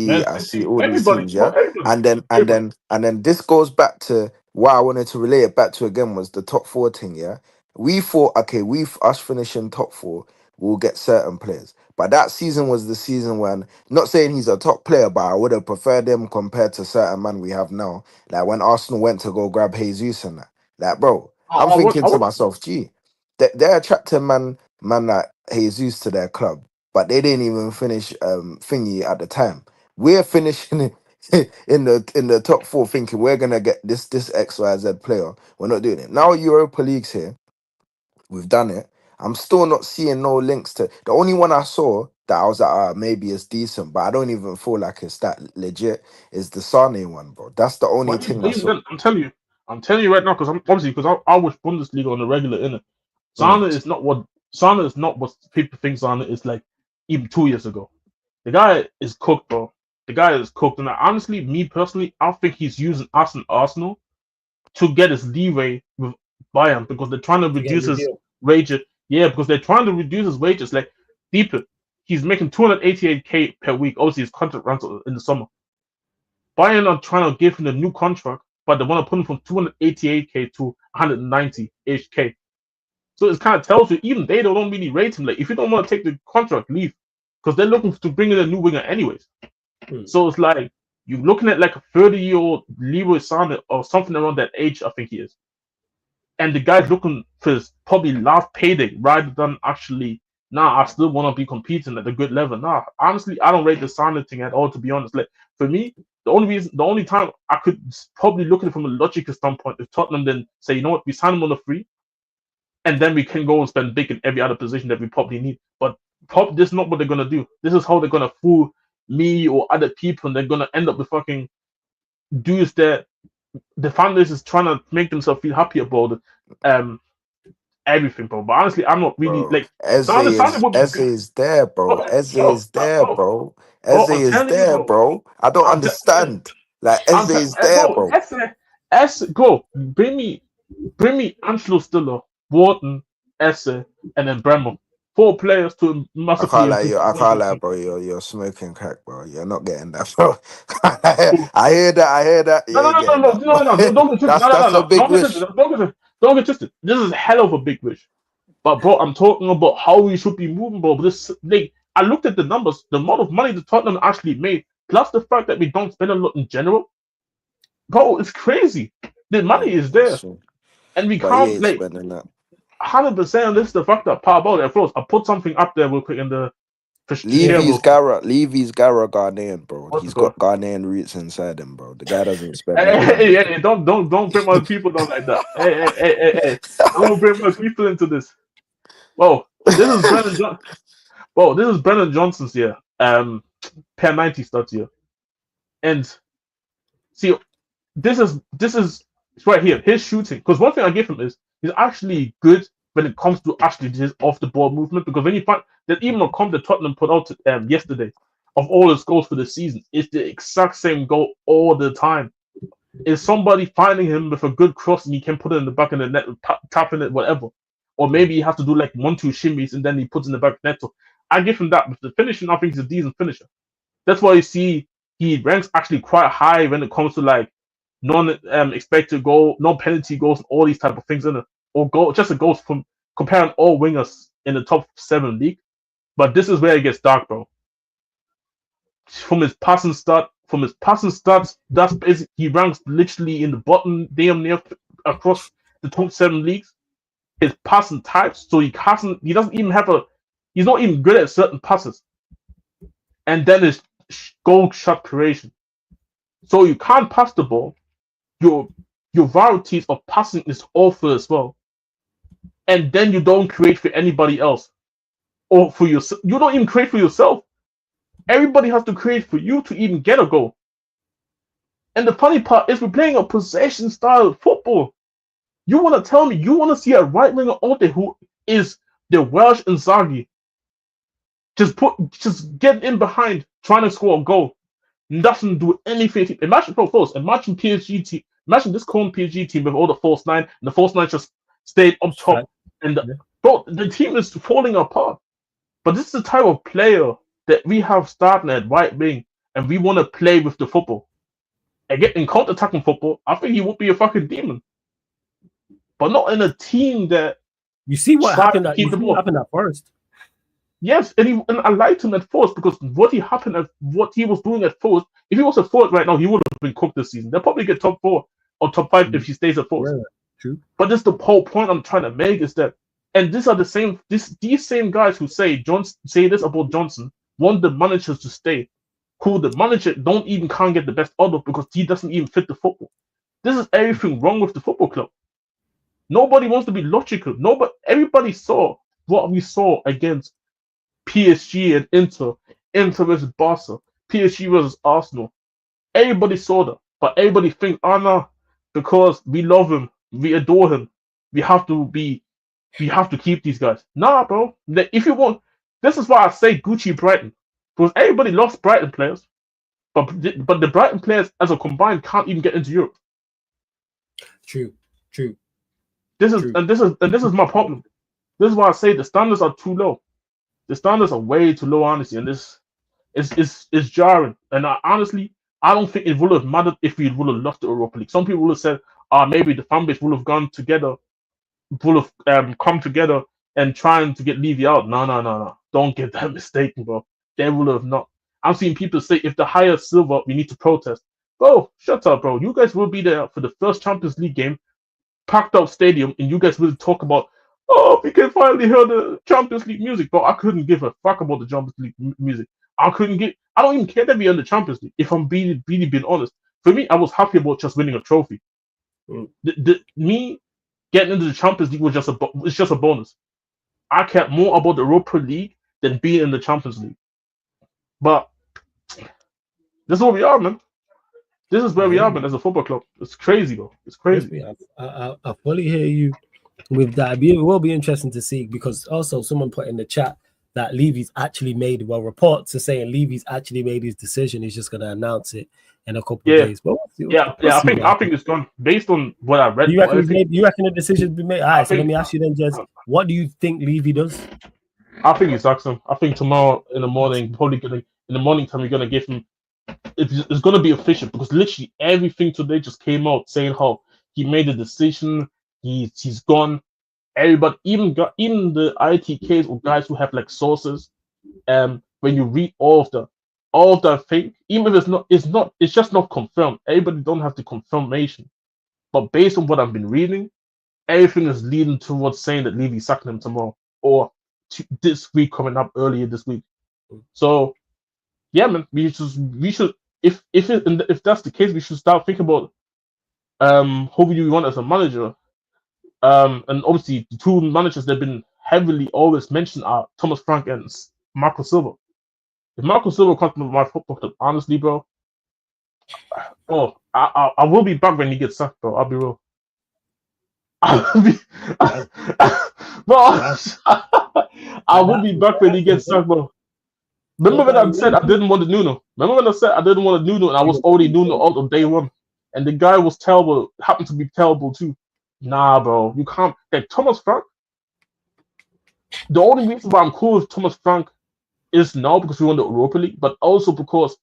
Man City, I see City, all these everybody, teams, bro, yeah. everybody, And then and everybody. then and then this goes back to what I wanted to relate it back to again was the top four thing, yeah. We thought, okay, us finishing top four, we'll get certain players. But that season was the season when, not saying he's a top player, but I would have preferred him compared to certain man we have now. Like when Arsenal went to go grab Jesus and that. Like, bro, I'm thinking I to want. myself, gee, they're attracting man like Jesus to their club, but they didn't even finish thingy at the time. We're finishing in the top four, thinking we're gonna get this XYZ player. We're not doing it now. Europa League's here. We've done it. I'm still not seeing no links to the only one I saw that I was like, maybe it's decent, but I don't even feel like it's that legit. Is the Sane one, bro? That's the only thing But I even saw. then, I'm telling you right now, because I'm obviously because I watch Bundesliga on the regular, innit? Mm. Sana is not what people think Sana is like even 2 years ago. The guy is cooked, bro. The guy is cooked, and honestly, me personally, I think he's using us and Arsenal to get his leeway with Bayern because they're trying to To get reduce the his deal. wages. Yeah, because they're trying to reduce his wages. Like deeper, he's making 288K per week. Obviously, his contract runs out in the summer. Bayern are trying to give him a new contract, but they want to put him from 288K to 190-ish K. So it kind of tells you even they don't really rate him. Like if you don't want to take the contract, leave because they're looking to bring in a new winger anyways. Hmm. So it's like you're looking at like a 30-year-old Leroy Sané or something around that age. I think he is, and the guy's looking for his probably last payday rather than actually. Nah, I still want to be competing at a good level. Nah, honestly, I don't rate the Sané thing at all. To be honest, like for me, the only time I could probably look at it from a logical standpoint is Tottenham then say, you know what, we sign him on a free and then we can go and spend big in every other position that we probably need. But this is not what they're gonna do. This is how they're gonna fool me or other people, and they're gonna end up with fucking dudes that the fan base is trying to make themselves feel happy about um everything, bro. But honestly, I'm not really Bro, like Sané would be Eze good. is there, bro. Bro, Eze bro, is there, bro. bro, Eze I'm is telling you, there, bro. bro. I don't I'm telling understand. Like Eze is there, bro, bro. go bring me Angelo Stiller, Wharton, Esse, and then Bremer. 4 players to I massively can't lie, improve I can't lie, the bro. You're smoking crack, bro. You're not getting that, bro. I hear that. I hear that. You No, no, ain't no, no, getting no, that, no, bro. no, no, don't get twisted. No, no, no, That's a no, big don't get twisted. wish. Don't get twisted. This is a hell of a big wish. But bro, I'm talking about how we should be moving, bro. This like I looked at the numbers, the amount of money the Tottenham actually made, plus the fact that we don't spend a lot in general, bro. It's crazy. The money is That's there, true. and we But he can't ain't like spending that. 100%. This is the fact that part about it. Of I'll put something up there real quick in the share Levy's real quick. Gara, Levy's Gara Ghanaian, bro. What's He's it called? got Ghanaian roots inside him, bro. The guy doesn't spend no Hey, money, hey, bro. hey, don't bring my people down like that. Hey. Don't bring my people into this. Whoa, this is Brennan John. Whoa, this is Brennan Johnson's here. Per 90 starts here. And see, this is it's right here. His shooting. Because one thing I give him is he's actually good when it comes to actually his off the ball movement. Because when you find that even a comp that Tottenham put out yesterday of all his goals for the season, it's the exact same goal all the time. Is somebody finding him with a good cross and he can put it in the back of the net, tapping it, whatever. Or maybe he has to do like 1-2 shimmies and then he puts in the back of the net. So I give him that. With the finishing, I think he's a decent finisher. That's why you see he ranks actually quite high when it comes to like non expected goal, non penalty goals, and all these type of things in it. Or goal, just a goals from comparing all wingers in the top 7 league. But this is where it gets dark, bro. From his passing stats, that's basically he ranks literally in the bottom, damn near across the top 7 leagues. His passing types, so he doesn't even have he's not even good at certain passes. And then his goal shot creation. So you can't pass the ball. Your your varieties of passing is awful as well. And then you don't create for anybody else or for yourself. You don't even create for yourself. Everybody has to create for you to even get a goal. And the funny part is we're playing a possession style football. You want to tell me you want to see a right winger out there who is the Welsh Inzaghi just get in behind trying to score a goal. Doesn't do anything. Imagine Imagine PSG team. Imagine this current PSG team with all the false nine, and the false nine just stayed up top. And the team is falling apart. But this is the type of player that we have starting at right wing, and we want to play with the football. And get in counter-attacking football, I think he would be a fucking demon. But not in a team that you see what happened. Keep the ball. Happened at first. Yes, and I liked him at first because what he was doing at first. If he was at fourth right now, he would have been cooked this season. They'll probably get top 4 or top 5 if he stays at fourth. Yeah, true. But that's the whole point I'm trying to make is that, and these are the same these same guys who say this about Johnson want the managers to stay, who the manager can't get the best out of because he doesn't even fit the football. This is everything wrong with the football club. Nobody wants to be logical. Everybody saw what we saw against PSG and Inter versus Barca, PSG versus Arsenal. Everybody saw that, but everybody thinks, oh no, because we love him, we adore him, we have to keep these guys. Nah, bro. If you want, this is why I say Gucci Brighton, because everybody loves Brighton players, but the Brighton players as a combined can't even get into Europe. True. This is my problem. This is why I say the standards are too low. The standards are way too low, honestly, and this is jarring. And I don't think it would have mattered if we would have lost the Europa League. Some people would have said, maybe the fan base would have come together and trying to get Levy out. No. Don't get that mistaken, bro. They would have not. I've seen people say, if the higher silver, we need to protest. Bro, shut up, bro. You guys will be there for the first Champions League game, packed out stadium, and you guys will talk about, we can finally hear the Champions League music. But I couldn't give a fuck about the Champions League music. I don't even care that we're in the Champions League, if I'm being honest. For me, I was happy about just winning a trophy. Me getting into the Champions League was just a bonus. I cared more about the Europa League than being in the Champions League. But this is where we are, man. This is where we are, man, as a football club. It's crazy, bro. It's crazy. I fully hear you with that. It will be interesting to see, because also someone put in the chat that Levy's actually made, reports are saying Levy's actually made his decision. He's just going to announce it in a couple of days. But I think it's done based on what I read. You reckon the decision's been made? All right, so let me ask you then, Jez, what do you think Levy does? I think he sucks him. I think tomorrow in the morning, in the morning time, we're going to give him. It's going to be official, because literally everything today just came out saying how he made a decision. He's gone. Everybody, even the ITKs or guys who have like sources, when you read all of the thing, even if it's just not confirmed. Everybody don't have the confirmation, but based on what I've been reading, everything is leading towards saying that Levy sacking him tomorrow or this week, coming up earlier this week. So yeah, man, we should if that's the case, we should start thinking about who we want as a manager. And obviously the two managers that have been heavily always mentioned are Thomas Frank and Marco Silva. If Marco Silva comes to my football club, honestly, bro, I will be back when he gets sacked, bro. I'll be real. I will be back when he gets sacked, bro. Remember when I said I didn't want the Nuno? Remember when I said I didn't want the Nuno, and I was already Nuno out on day one, and the guy was terrible, happened to be terrible too. Nah, bro, you can't. Like Thomas Frank. The only reason why I'm cool with Thomas Frank is now because we won the Europa League, but also because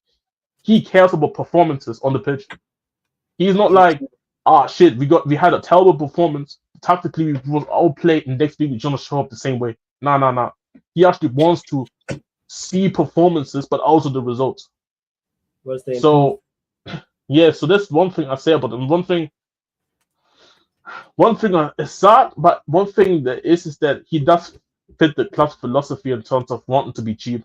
he cares about performances on the pitch. He's not like, shit, we had a terrible performance. Tactically, we was all played, and next week we're gonna show up the same way. Nah. He actually wants to see performances, but also the results. So that's one thing I say about him. One thing is sad, but one thing that is that he does fit the club's philosophy in terms of wanting to be cheap.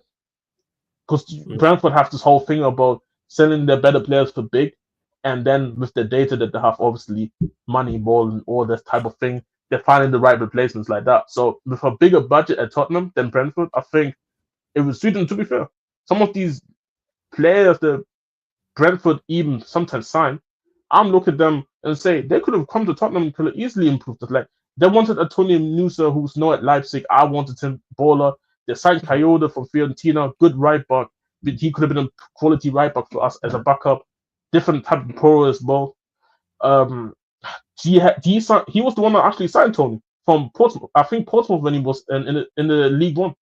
Because Brentford have this whole thing about selling their better players for big, and then with the data that they have, obviously money, ball, and all this type of thing, they're finding the right replacements like that. So with a bigger budget at Tottenham than Brentford, I think it would suit them, to be fair. some of these players that Brentford even sometimes sign, I'm looking at them and say they could have come to Tottenham and could have easily improved it. Like they wanted Antonio Nusa, who's now at Leipzig. I wanted him baller. They signed Coyote from Fiorentina, good right back. But he could have been a quality right back for us as a backup. Different type of pro as well. Um, he was the one that actually signed Tony from Portsmouth. I think Portsmouth when he was in the League One,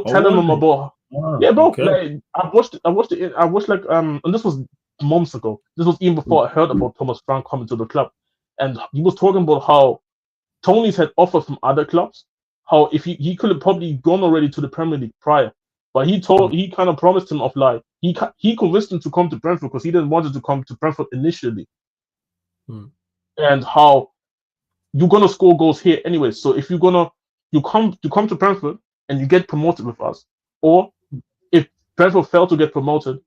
Oh, telling was him it? about Ah, yeah, bro. okay. Like I watched like and this was months ago. This was even before I heard about Thomas Frank coming to the club, and he was talking about how Tony's had offers from other clubs. How if he could have probably gone already to the Premier League prior, but he kind of promised him of like he convinced him to come to Brentford because he didn't want to come to Brentford initially, Mm. and how you're gonna score goals here anyway. So if you come to Brentford and you get promoted with us, or if Brentford fail to get promoted,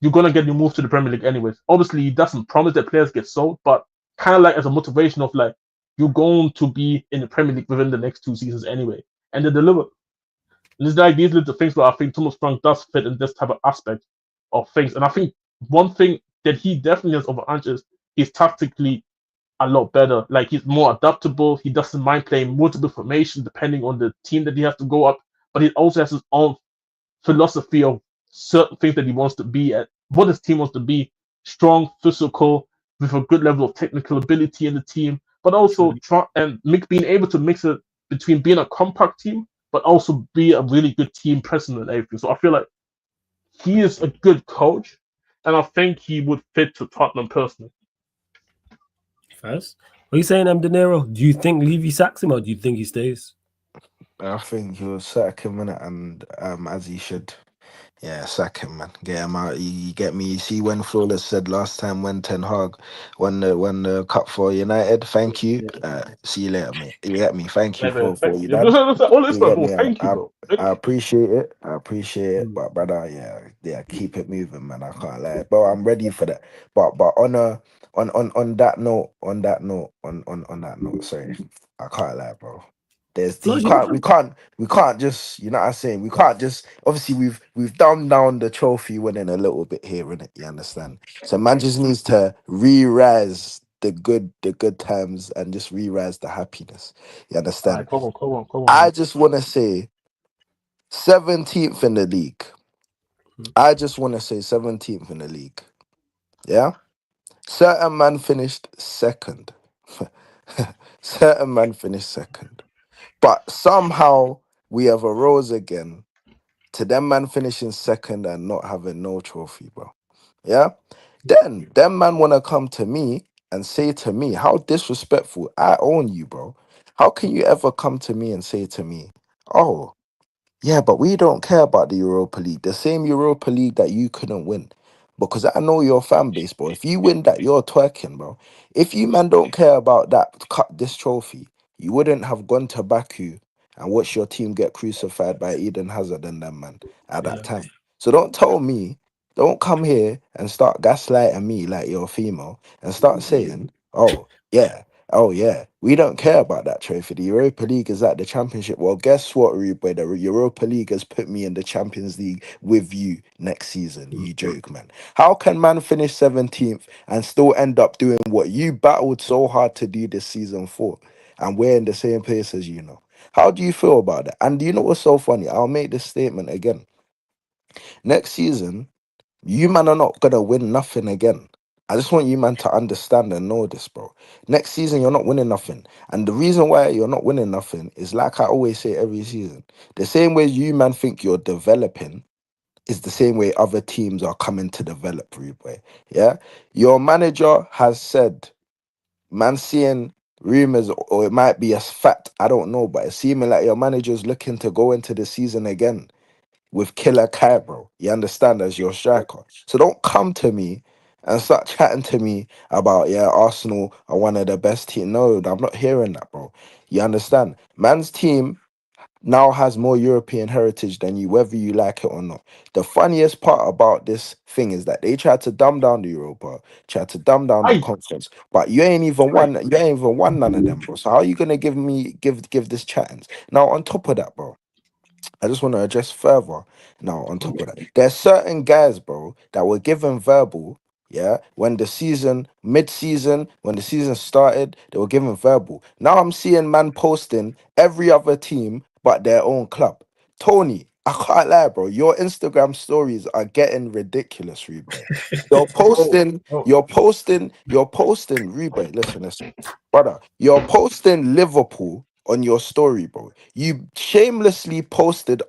you're gonna get your move to the Premier League anyways. Obviously, he doesn't promise that players get sold, but kind of like as a motivation of like you're going to be in the Premier League within the next 2 seasons anyway, and they deliver. And it's like these little things where I think Thomas Frank does fit in this type of aspect of things. And I think one thing that he definitely has over Ange is he's tactically a lot better. Like he's more adaptable. He doesn't mind playing multiple formation depending on the team that he has to go up. But he also has his own philosophy of certain things that he wants to be at, what his team wants to be, strong, physical, with a good level of technical ability in the team, but also True. being able to mix it between being a compact team, but also be a really good team president and everything. So I feel like he is a good coach, and I think he would fit to Tottenham personally. First, what are you saying, De Niro? Do you think Levy sacks him or do you think he stays? I think he'll sack him in it, and as he should. Yeah, sack him, man. Get him out. You get me. You see when Flawless said last time when Ten Hag won the cup for United. Thank you. Yeah. See you later, mate. You get me. Thank you Yeah, man. for what you Yeah, done. all this, You get bro. me. Thank you, bro. Thank I you. appreciate it. I appreciate it. Mm. But brother, yeah, keep it moving, man. I can't lie. But I'm ready for that. But on that note, on that note, sorry, I can't lie, bro. There's No, you you can't can. we can't just you know what I'm saying, we can't just obviously we've dumbed down the trophy winning a little bit here in it, you understand? So man just needs to re-rise the good times and just re-rise the happiness. You All right, understand? come on, I man. just wanna say 17th in the league. Mm. I just wanna say 17th in the league. Yeah? Certain man finished second. Certain man finished second. But somehow we have arose again to them man finishing second and not having no trophy, bro. Yeah? Then them man wanna come to me and say to me, how disrespectful. I own you, bro. How can you ever come to me and say to me, oh, yeah, but we don't care about the Europa League. The same Europa League that you couldn't win. Because I know your fan base, bro. If you win that, you're twerking, bro. If you man don't care about that this trophy, you wouldn't have gone to Baku and watched your team get crucified by Eden Hazard and them man at that Yeah. time. So don't tell me, don't come here and start gaslighting me like you're a female and start saying, oh yeah, we don't care about that trophy. The Europa League is at the Championship. Well, guess what, Rude Boy? The Europa League has put me in the Champions League with you next season. Mm. You joke, man. How can man finish 17th and still end up doing what you battled so hard to do this season for? And we're in the same place as you know. How do you feel about that? And do you know what's so funny? I'll make this statement again. Next season, you man are not gonna win nothing again. I just want you man to understand and know this, bro. Next season, you're not winning nothing. And the reason why you're not winning nothing is like I always say every season. The same way you man think you're developing is the same way other teams are coming to develop, Boy. Yeah? Your manager has said, man seeing rumors, or it might be as fact, I don't know, but it's seeming like your manager's looking to go into the season again with Killer Kai, bro. You understand, as your striker. So don't come to me and start chatting to me about, yeah, Arsenal are one of the best teams. No, I'm not hearing that, bro. You understand? Man's team now has more European heritage than you, whether you like it or not. The funniest part about this thing is that they tried to dumb down the Europa, tried to dumb down the Aye, conference, but you ain't even aye. won. You ain't even won none of them, bro. So how are you gonna give this chance? Now on top of that, bro. I just want to address further. Now, on top of that, there's certain guys, bro, that were given verbal. Yeah, when the season, mid-season, when the season started, they were given verbal. Now I'm seeing man posting every other team but their own club. Tony, I can't lie, bro. Your Instagram stories are getting ridiculous, Rebe. Oh, oh, You're posting, Rebe. Listen, brother. You're posting Liverpool on your story, bro. You shamelessly posted the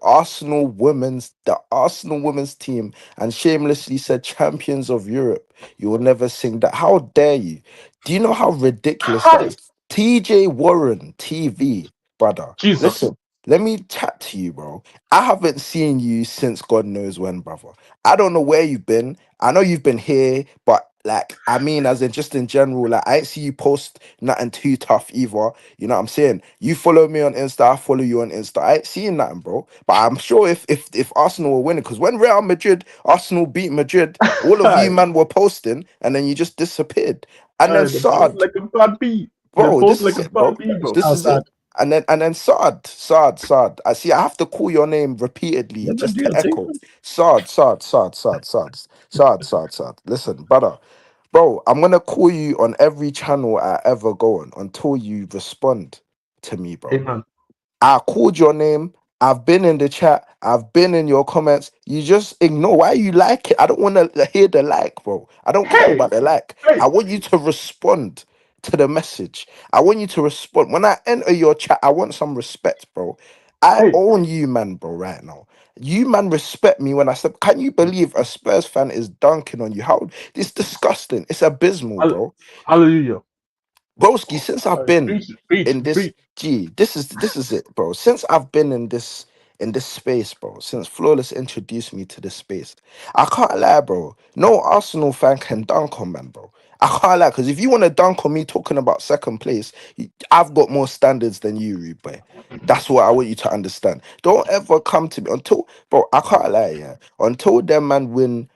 Arsenal women's team, and shamelessly said champions of Europe. You will never sing that. How dare you? Do you know how ridiculous that hi, is? TJ Warren TV, brother. Jesus. Listen, let me chat to you, bro. I haven't seen you since God knows when, brother. I don't know where you've been. I know you've been here, but like, I mean, as in just in general, like, I ain't see you post nothing too tough either. You know what I'm saying? You follow me on Insta, I follow you on Insta. I ain't seeing nothing, bro. But I'm sure if Arsenal were winning, because when Real Madrid, Arsenal beat Madrid, all of you Hi, man were posting, and then you just disappeared. And then the post Saad, like a bad beat. The bro, post this is like a it, bro. bad beat, bro. This is Outside. it. And then Saad. I see. I have to call your name repeatedly Yeah, man, just do to your thing. echo. Saad. Listen, brother, bro. I'm gonna call you on every channel I ever go on until you respond to me, bro. Amen. I called your name. I've been in the chat. I've been in your comments. You just ignore. Why you like it? I don't want to hear the like, bro. I don't care Hey, about the like. I hey, want you to respond to the message. I want you to respond. When I enter your chat, I want some respect, bro. I hey. own you, man, bro, right now. You, man, respect me when I said, can you believe a Spurs fan is dunking on you? How it's disgusting. It's abysmal, Hall- bro. Hallelujah. Broski, since I've been Preach, preach, in this preach. this is it, bro. Since I've been in this space, bro, since Flawless introduced me to this space, I can't lie, bro. No Arsenal fan can dunk on man, bro. I can't lie, because if you want to dunk on me talking about second place, I've got more standards than you, Rude boy. That's what I want you to understand. Don't ever come to me until, bro, I can't lie, yeah. Until them man win,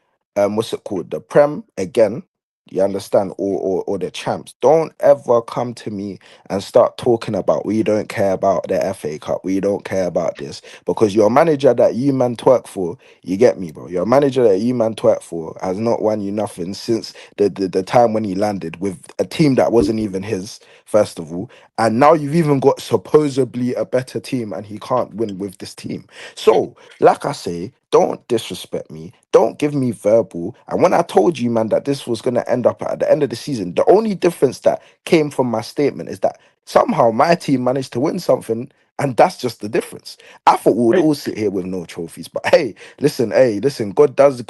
what's it called, the Prem again. You understand, or the champs. Don't ever come to me and start talking about we don't care about the FA Cup, we don't care about this, because your manager that you man twerk for, you get me, bro. Your manager that you man twerk for has not won you nothing since the time when he landed with a team that wasn't even his, first of all, and now you've even got supposedly a better team, and he can't win with this team. So, like I say, don't disrespect me. Don't give me verbal. And when I told you, man, that this was going to end up at the end of the season, the only difference that came from my statement is that somehow my team managed to win something. And that's just the difference. I thought we would Hey, all sit here with no trophies, but hey, listen. God does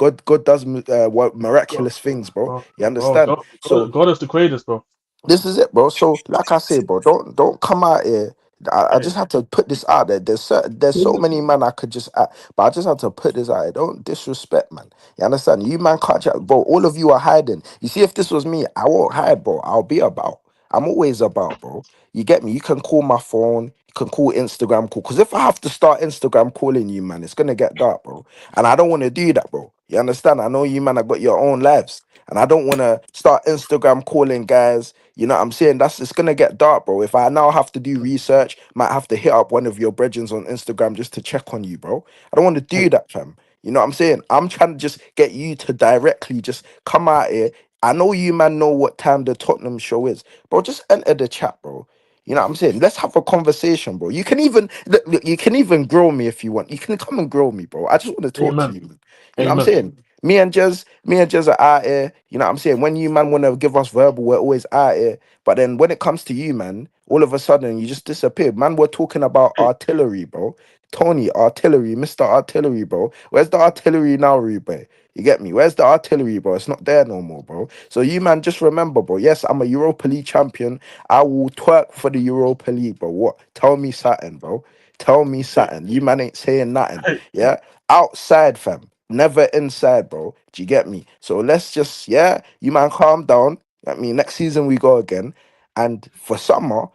what God, miraculous things, bro. bro, You bro, understand? So God is the greatest, bro. this is it, bro. So, like I say, bro, don't come out here. I Hey, just have to put this out there. There's so many man I could just but I just have to put this out there. Don't disrespect, man. You understand? You man can't chat, bro. All of you are hiding. You see, if this was me, I won't hide, bro. I'll be about. I'm always about, bro. You get me? You can call my phone. You can call Instagram call. Because if I have to start Instagram calling you, man, it's gonna get dark, bro. And I don't want to do that, bro. You understand? I know you, man. I got your own lives, and I don't want to start Instagram calling guys. You know what I'm saying? That's it's gonna get dark, bro. If I now have to do research, might have to hit up one of your brethrens on Instagram just to check on you, bro. I don't want to hey, do that, fam. You know what I'm saying? I'm trying to just get you to directly just come out here. I know you man know what time the Tottenham show is, bro. Just enter the chat, bro. You know what I'm saying? Let's have a conversation, bro. You can even look, you can even grill me if you want. You can come and grill me, bro. I just want to talk to amen, you, man. You know what I'm amen. saying? Me and Jez are out here. You know what I'm saying? When you man want to give us verbal, we're always out here. But then when it comes to you, man, all of a sudden you just disappear. Man, we're talking about Hey, artillery, bro. Tony, artillery, Mr. Artillery, bro. Where's the artillery now, Rube? You get me? Where's the artillery, bro? It's not there no more, bro. So you man, just remember, bro. Yes, I'm a Europa League champion. I will twerk for the Europa League, bro. What? Tell me something, bro. Tell me hey, something. You man ain't saying nothing. hey, Yeah? Outside, fam. Never inside, bro. Do you get me? So let's just, yeah, you man calm down. I mean, next season we go again. And for summer,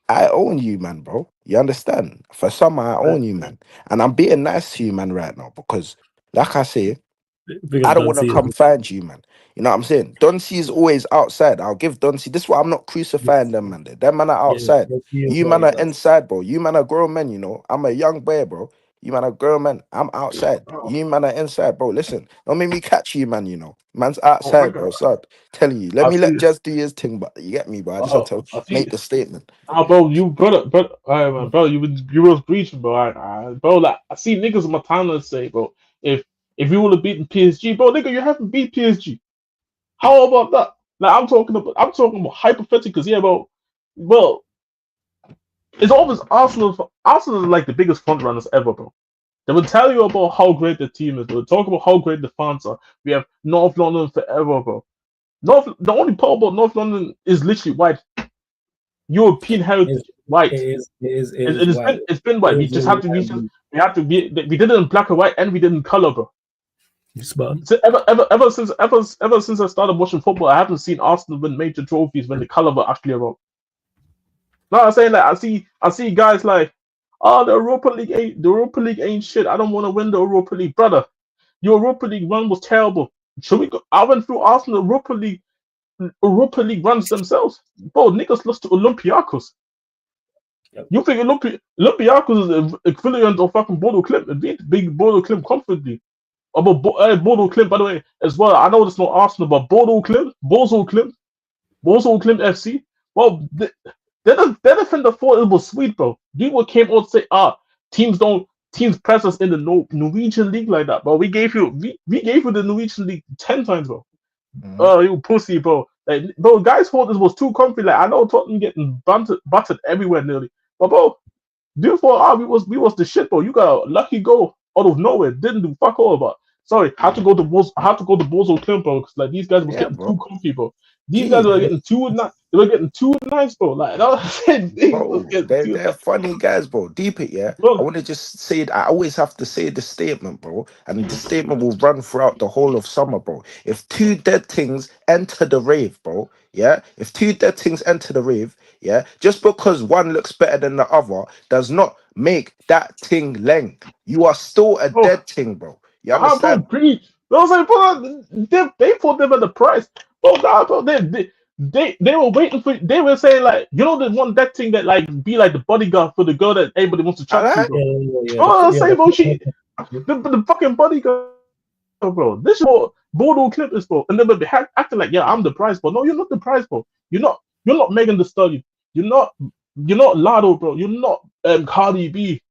I own you, man, bro. You understand? For summer, I hey, own you, man. And I'm being nice to you, man, right now. Because, like I say, Big I up don't want to Dante. come find you, man. You know what I'm saying? Don C is always outside. I'll give Don C. This is why I'm not crucifying them, man. Them man are Yeah, outside. he is You what man he are does. inside, bro. You man are grown men, you know. I'm a young boy, bro. You man are grown man. I'm outside. Oh, You man are inside, bro. Listen, don't make me catch you, man. Man's oh my outside, bro. God. So telling you, let I me let see. Jez do his thing, but you get me, bro. I just had Oh, to I see. make the statement. Ah, bro, you brother, man, bro, you was breaching, bro. Bro, like I see niggas in my timeline say, bro, if you would have beaten PSG, bro, nigga, you haven't beat PSG. How about that? Like I'm talking about hypotheticals, yeah, bro. Well, it's always Arsenal. Arsenal is like the biggest front runners ever, bro. They will tell you about how great the team is. They will talk about how great the fans are. We have North London forever, bro. The only part about North London is literally white. European It heritage, white. is, it is, it It, is white. it's been It white. is all white. We had to be we did it in black and white and we did it in color, bro. Spot. So ever since I started watching football, I haven't seen Arsenal win major trophies when the color were actually around. No, I'm saying that I see guys like, oh, the Europa League ain't shit. I don't want to win the Europa League, brother. Your Europa League run was terrible. Should we go? I went through Arsenal Europa League runs themselves. Bro, niggas lost to Olympiacos. Yep. You think Olympiacos is the equivalent of fucking Bodo Klimt? It beat big Bodo Klimt comfortably. About Bodo Klimt, by the way, as well. I know it's not Arsenal, but Bozo Klimt FC. Well, the defender thought it was sweet, bro. People came out and say, teams press us in the Norwegian league like that, bro. We gave you the Norwegian league 10 times, bro. Mhm. Oh, you pussy, bro. Like, bro, guys thought this was too comfy. Like, I know Tottenham getting buttered everywhere nearly, but bro, dude thought we was the shit, bro. You got a lucky goal out of nowhere. Didn't do fuck all about. Sorry, had to go to Bozo Klimp, bro, because like these guys was Yeah, getting too bro. comfy, bro. These guys Gee, were getting too nice. They were getting too nice, bro. Like that was niggas was bro, getting too they're funny guys, bro. Deep it, yeah. I bro. want to just say it. I always have to say the statement, bro, and the statement will run throughout the whole of summer, bro. If two dead things enter the rave, bro, yeah. If two dead things enter the rave, yeah, just because one looks better than the other does not make that thing length. You are still a Bro, dead thing, bro. You bro, understand? preach. I was like, bro, they put them at the price. Bro, nah, bro, they were waiting for. They were saying like, you know, the one that thing that like be like the bodyguard for the girl that everybody wants to I chat to, like. bro. Yeah. Oh, Yeah. say, bro, the fucking bodyguard, bro. This is what Bodo Clip is for, and then they acting like, yeah, I'm the prize, but no, you're not the prize, bro. You're not Megan the Stallion. You're not Lado, bro. You're not Cardi B.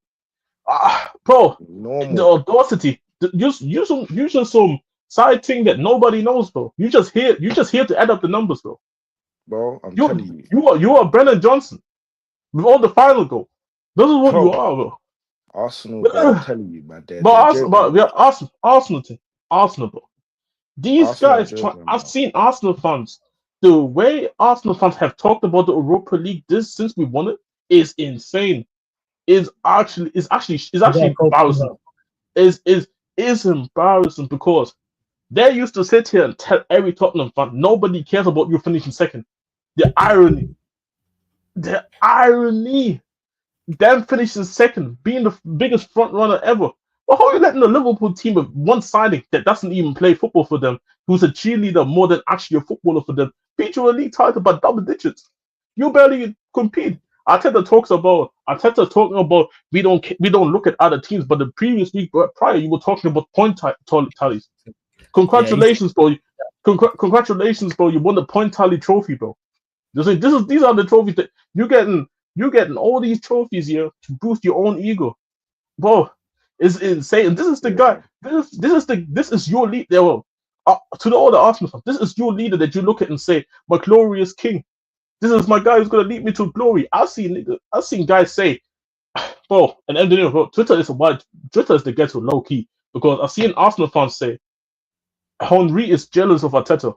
Bro, the Normal, audacity. Use some side thing that nobody knows, bro. You just here to add up the numbers, bro. bro. I'm You telling you, you are Brennan Johnson with all the final goal. This is what you bro. are, bro. Arsenal, bro. I'm But telling you, man. They're But joking. we are Arsenal team. Arsenal, bro. These Arsenal are guys try. joking, I've bro. seen Arsenal fans. The way Arsenal fans have talked about the Europa League this since we won it is insane. Is You gotta actually cope with embarrassing. that. Is embarrassing because they used to sit here and tell every Tottenham fan nobody cares about you finishing second. The irony, the irony. Them finishing second, being the biggest front runner ever. But how are you letting the Liverpool team with one signing that doesn't even play football for them, who's a cheerleader more than actually a footballer for them, beat you a league title by double digits? You barely compete. Arteta talking about we don't look at other teams, but the previous week prior you were talking about tallies. Yeah, he's Congratulations, bro. Congratulations, bro. You won the point tally trophy, bro. These are the trophies that you getting all these trophies here to boost your own ego, bro. It's insane. This is the Yeah, guy. bro. This is your lead. There, to all the Arsenal fans, this is your leader that you look at and say, "My glorious king. This is my guy who's gonna lead me to glory." I've seen guys say, bro, and engineer, bro, Twitter is the ghetto low key because I've seen Arsenal fans say Henry is jealous of Arteta.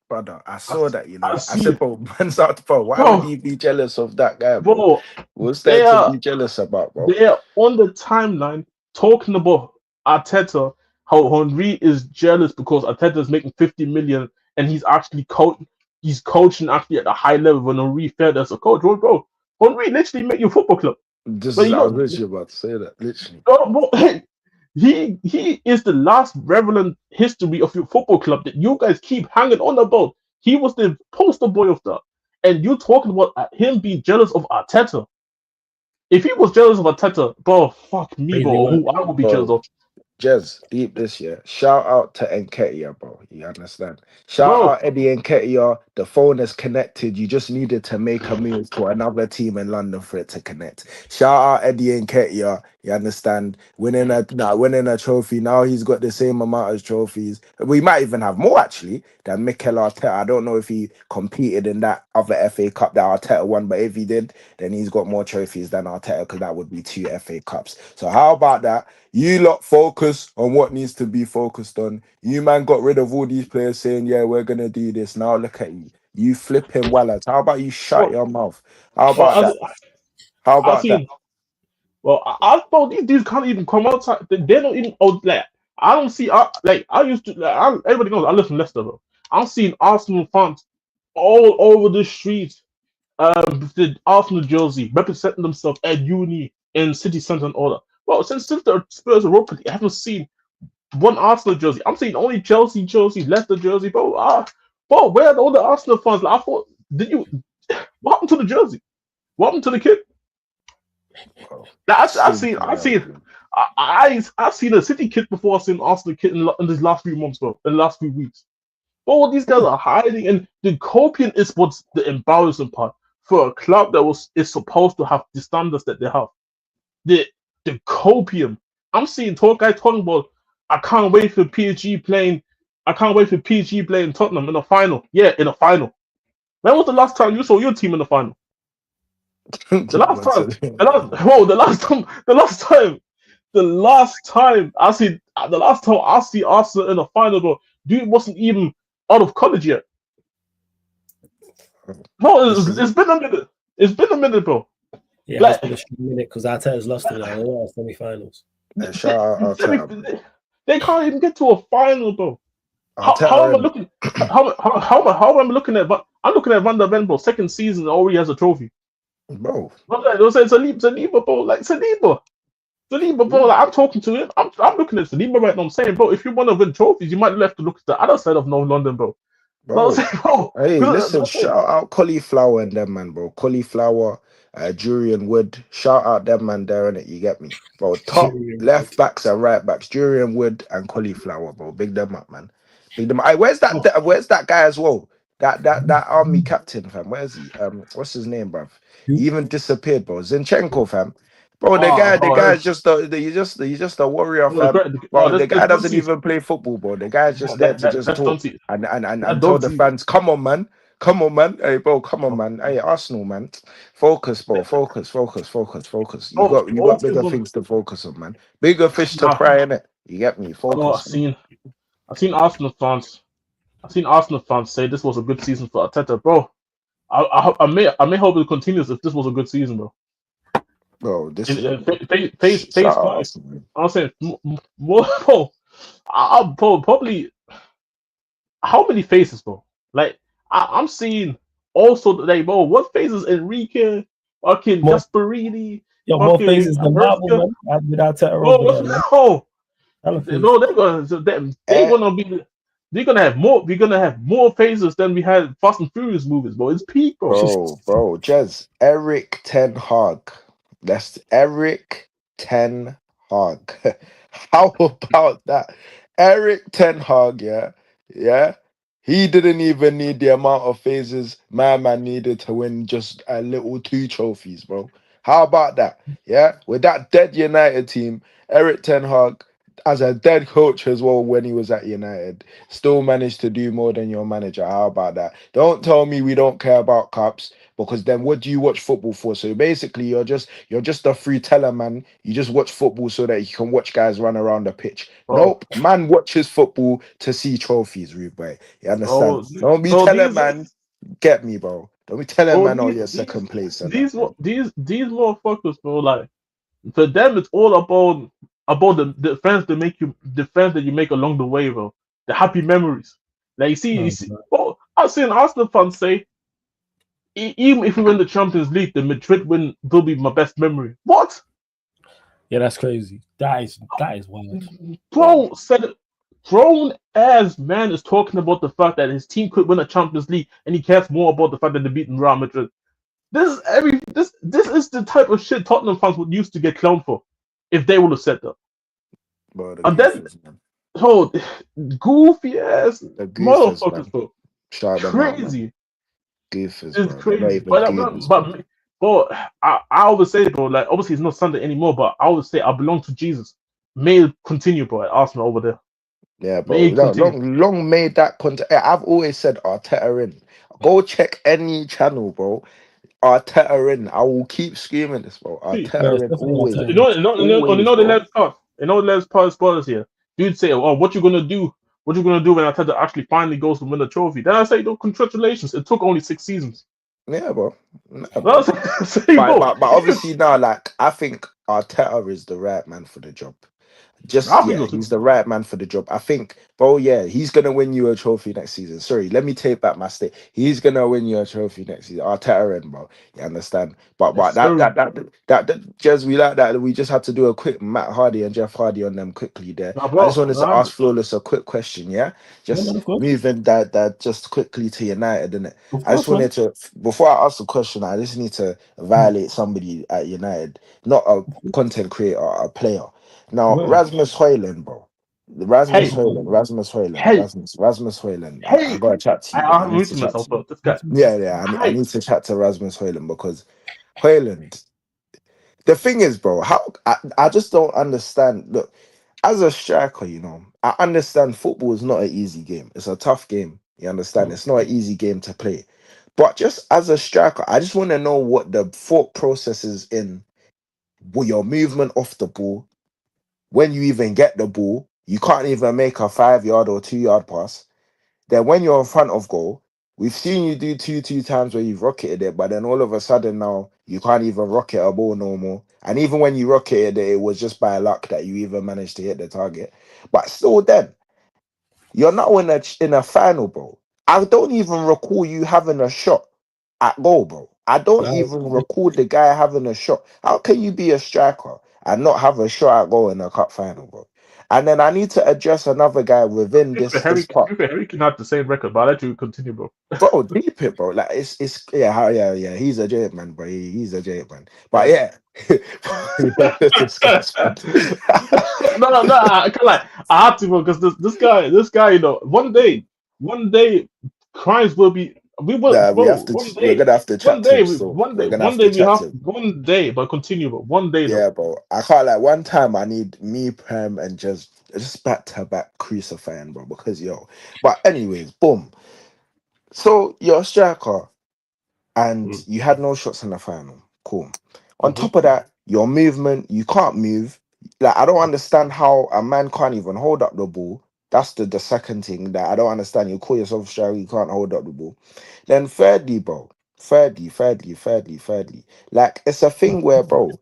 Brother, I I, saw that, I I see said, it, bro, man's out, bro. Why would bro, he be jealous of that guy, bro? bro. What's there They to are be jealous about, bro? they're on the timeline talking about Arteta, how Henry is jealous because Arteta is making 50 million and he's coaching actually at a high level when Henry failed as a coach. Bro, Henry literally make your football club. This But is, you I was know, literally about to say that, literally. bro, he is the last relevant history of your football club that you guys keep hanging on about. He was the poster boy of that. And you talking about him being jealous of Arteta. If he was jealous of Arteta, bro, fuck me, Crazy bro. work. Who I would be jealous Bro, of, Jez, deep this year. Shout out to Nketiah, bro. You understand? Shout bro. out Eddie Nketiah. The phone is connected. You just needed to make a move to another team in London for it to connect. Shout out Eddie Nketiah. You understand? Winning a trophy. Now he's got the same amount of trophies. We might even have more actually than Mikel Arteta. I don't know if he competed in that other FA Cup that Arteta won, but if he did, then he's got more trophies than Arteta because that would be 2 FA Cups. So how about that? You lot focus on what needs to be focused on. You man got rid of all these players saying, yeah, we're gonna do this. Now look at you. You flipping wallets. How about you shut Well, your mouth? How well, about that? How I've about that? seen. Well, I thought these dudes can't even come outside. They don't even. Oh, like I don't see. Like I used to. Like, everybody knows I live in Leicester, bro. I'm seeing Arsenal fans all over the streets. The Arsenal jersey representing themselves at uni in city centre and all that. Well, since the Spurs Europa League, I haven't seen one Arsenal jersey. I'm seeing only Chelsea jersey, Leicester jersey, bro. Bro, where are all the Arsenal fans? Like, I thought, did you? What happened to the jersey? What happened to the kit? Bro, Like, simple I've as, seen, man. I've seen a City kit before. I've seen Arsenal kit in these last few months, bro. In the last few weeks. All these guys are hiding, and the copying is what's the embarrassing part for a club that is supposed to have the standards that they have. The the copium. I'm seeing guys talking about. I can't wait for PSG playing. I can't wait for PSG playing Tottenham in the final. Yeah, in the final. When was the last time you saw your team in the final? The last What's time. it? The last time I see Arsenal in the final, bro. Dude wasn't even out of college yet. No, This is it's been a minute. It's been a minute, bro. Yeah, it's Like been a short minute because Arteta's lost in our semi-finals. a shout out Arteta, bro. they can't even get to a final, bro. How am I Arteta looking? How am I looking at? I'm looking at Van der Ven, bro. Second season already has a trophy. and bro. I'm like, they'll say Saliba, bro. Like Saliba, bro, like, I'm talking to him. I'm looking at Saliba right now. I'm saying, bro, if you want to win trophies, you might have to look at the other side of North London, bro. No, I'm Bro, saying, bro. hey, listen, I'm saying, shout out Cauliflower and them, man, bro. Cauliflower, Jurian Wood. Shout out them, man, there, innit? You get me? Bro, top left backs and right backs, Jurian Wood and Cauliflower, bro. Big them up, man. Big them up. Hey, where's that guy as well? That army captain, fam. Where's he? What's his name, bruv? He even disappeared, bro. Zinchenko, fam. Bro, the guy's just he's just a warrior, fam. Bro, the guy don't doesn't see. even play football, bro. The guy's Bro, just there to just that's don't talk see. and That tell don't the see. fans, come on, man. Come on, man. Hey, bro, come on, man. Hey, Arsenal, man. Focus, bro. Focus. You got Focus bigger on. things to focus on, man. Bigger fish to Nah, fry in it. You get me? oh, Focus, man. I've seen Arsenal fans. I've seen Arsenal fans say this was a good season for Arteta, bro. I may hope it continues if this was a good season, bro. Bro, this Phase shout out five. Arsenal, man. I'm saying more. Bro, bro, probably how many phases, bro? Like I'm seeing also like, bro, what phases Enrique, fucking More, Gasparini, more fucking phases than Marvel, America, man. With Arteta bro. over there, man. Bro, Hella phases. no, they're Eh, gonna be. They're gonna have more. We're gonna have more phases than we had Fast and Furious movies, bro. It's peak, bro. bro, Jez, Eric Ten Hag. That's Eric Ten Hag. How about that? Eric Ten Hag, yeah. He didn't even need the amount of phases my man needed to win just a little 2 trophies, bro. How about that? Yeah, with that dead United team, Eric Ten Hag, as a dead coach as well when he was at United, still managed to do more than your manager. How about that? Don't tell me we don't care about cups, because then what do you watch football for? So basically you're just a free teller, man. You just watch football so that you can watch guys run around the pitch. Bro, Nope, man watches football to see trophies, rude boy. You understand? bro, Don't be bro. telling man, get me, bro. Don't be telling Bro, man, oh, you're second place and that, these, bro. these motherfuckers, bro. Like for them, it's all about the friends that make you, the friends that you make along the way, bro. The happy memories. Like you Oh, see. God. Bro, I've seen Arsenal fans say, even if we win the Champions League, the Madrid win will be my best memory. What? Yeah, that's crazy. That is wild. Bro said it. Grown ass man is talking about the fact that his team could win a Champions League, and he cares more about the fact that they beaten Real Madrid. This is every This is the type of shit Tottenham fans would used to get clowned for if they would have said that. Bro, the And then, goofers, man. oh, goofy ass The goofers, motherfuckers, man. bro. Shout them out, man. Crazy. Goofers, It's bro. They're not crazy. even goofers, bro. But I always say, bro, like obviously it's not Sunday anymore, but I always say I belong to Jesus. May it continue, bro, at Arsenal over there. Yeah, May bro. it No, continue. long made that content. I've always said Arteta in. Go check any channel, bro. Arteta in. I will keep screaming this, bro. See, Yeah, it's Arteta in. definitely Always, Arteta. you always, know the bro. last part. You know the last part spoilers here. Dude say, "Oh, what you gonna do? What you gonna do when Arteta actually finally goes to win the trophy?" Then I say, "No, congratulations. It took only 6 seasons." Yeah, bro. Nah, bro. That's what I say, But bro. but but obviously now, like I think Arteta is the right man for the job. I Just think yeah, so too. he's the right man for the job. I think, bro, yeah, he's gonna win you a trophy next season. Sorry, let me take back my state. He's gonna win you a trophy next season. Arteta in, bro. You understand? But Yes, that sir. that that that just we like that. We just have to do a quick Matt Hardy and Jeff Hardy on them quickly there. Nah, I just bro. wanted to Nah, ask Flawless a quick question, yeah? Yeah, man, Just of course. moving that just quickly to United, innit? Of I just course, man. wanted to before I ask the question, I just need to violate somebody at United, not a content creator, a player. Now, Well, Rasmus Højlund, bro. Rasmus hey, Højlund, Rasmus Højlund, hey, Rasmus Højlund. I hey. gotta chat to you. I I have need muted to chat myself, to you. bro. This guy. Yeah. I Hey, need to chat to Rasmus Højlund because Højlund. The thing is, bro, how I just don't understand. Look, as a striker, I understand football is not an easy game. It's a tough game. You understand? It's not an easy game to play. But just as a striker, I just want to know what the thought process is in your movement off the ball. When you even get the ball, you can't even make a 5 yard or 2 yard pass. Then when you're in front of goal, we've seen you do two times where you've rocketed it, but then all of a sudden now you can't even rocket a ball no more. And even when you rocketed it, it was just by luck that you even managed to hit the target. But still, then you're now in a final, bro. I don't even recall you having a shot at goal, bro. I don't even recall the guy having a shot. How can you be a striker and not have a shot at goal in a cup final, bro? And then I need to address another guy within this part. Harry can have the same record, but I'll let you continue, bro. Bro, deep it, bro. Like it's yeah, yeah. He's a J man, bro. He's a J man. But Yeah. yeah, this guy's No. I can't like. I have to, bro, because this guy, one day, crimes will be. We will, nah, we bro. have to. We're gonna have to chat to him still. We're gonna have One to day we chat have to him. one day, but continue, bro. One day though. Yeah, bro. I can't like one time. I need me, Prem, and just back to back crucifying, bro. Because yo. But anyways, boom. So you're a striker. And you had no shots in the final. Cool. On Mm-hmm. top of that, your movement, you can't move. Like, I don't understand how a man can't even hold up the ball. That's the second thing that I don't understand. You call yourself a striker, you can't hold up the ball. Then thirdly, bro. Thirdly. Like, it's a thing where, bro,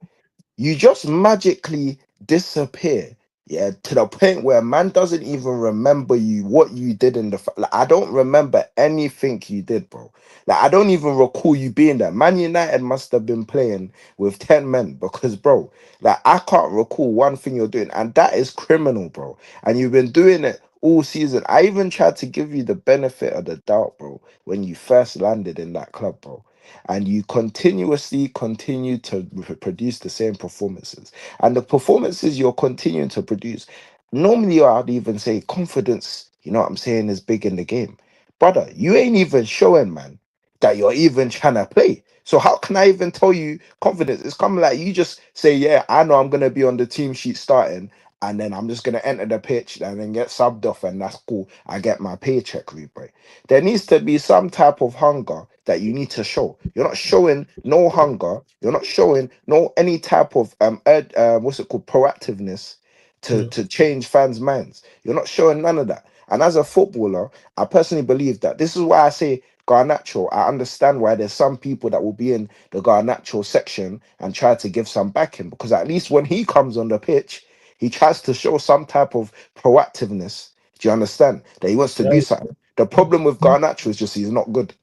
you just magically disappear, yeah, to the point where man doesn't even remember what you did in the like, I don't remember anything you did, bro. Like, I don't even recall you being there. Man United must have been playing with 10 men because, bro, like, I can't recall one thing you're doing, and that is criminal, bro. And you've been doing it all season. I even tried to give you the benefit of the doubt, bro, when you first landed in that club, bro, and you continuously continue to produce the same performances. And the performances you're continuing to produce, normally I'd even say confidence, you know what I'm saying, is big in the game. Brother, you ain't even showing, man, that you're even trying to play. So how can I even tell you confidence? It's coming like you just say, yeah, I know I'm going to be on the team sheet starting, and then I'm just going to enter the pitch and then get subbed off, and that's cool. I get my paycheck, bro. There needs to be some type of hunger that you need to show. You're not showing no hunger. You're not showing no any type of what's it called, proactiveness to change fans' minds. You're not showing none of that. And as a footballer, I personally believe that this is why I say Garnacho. I understand why there's some people that will be in the Garnacho section and try to give some backing, because at least when he comes on the pitch, he tries to show some type of proactiveness. Do you understand? That he wants to do something. The problem with Garnacho is just he's not good.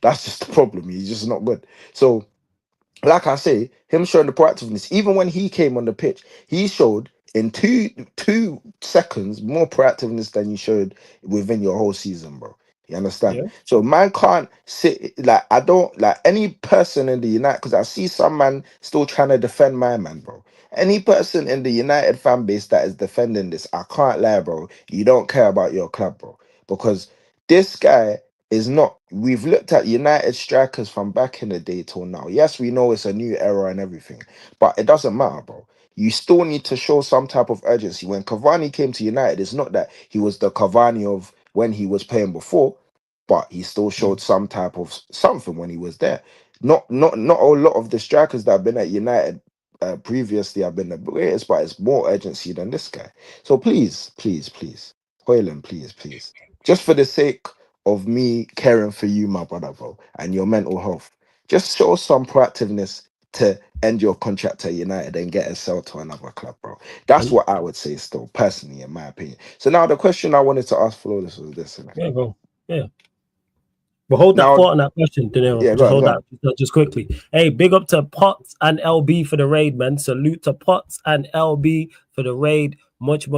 That's just the problem. He's just not good. So, like I say, him showing the proactiveness, even when he came on the pitch, he showed in two seconds more proactiveness than you showed within your whole season, bro. You understand? Yeah. So man can't sit like I don't like any person in the United because I see some man still trying to defend my man, bro. Any person in the United fan base that is defending this, I can't lie, bro. You don't care about your club, bro. Because this guy is not. We've looked at United strikers from back in the day till now. Yes, we know it's a new era and everything, but it doesn't matter, bro. You still need to show some type of urgency. When Cavani came to United, it's not that he was the Cavani of when he was playing before, but he still showed some type of something when he was there. Not a lot of the strikers that have been at United previously have been the greatest, but it's more urgency than this guy. So please, Hoyland, please, just for the sake of me caring for you, my brother, bro, and your mental health, just show some proactiveness to end your contract at United and get a sell to another club, bro. That's what I would say still, personally, in my opinion. So now the question I wanted to ask Flawless was this, innit? Yeah, bro. Yeah. But hold that Now, thought on that question, Daniel. yeah, Just go on, hold go on. that just quickly. Hey, big up to Potts and LB for the raid, man. Salute to Potts and LB for the raid. Much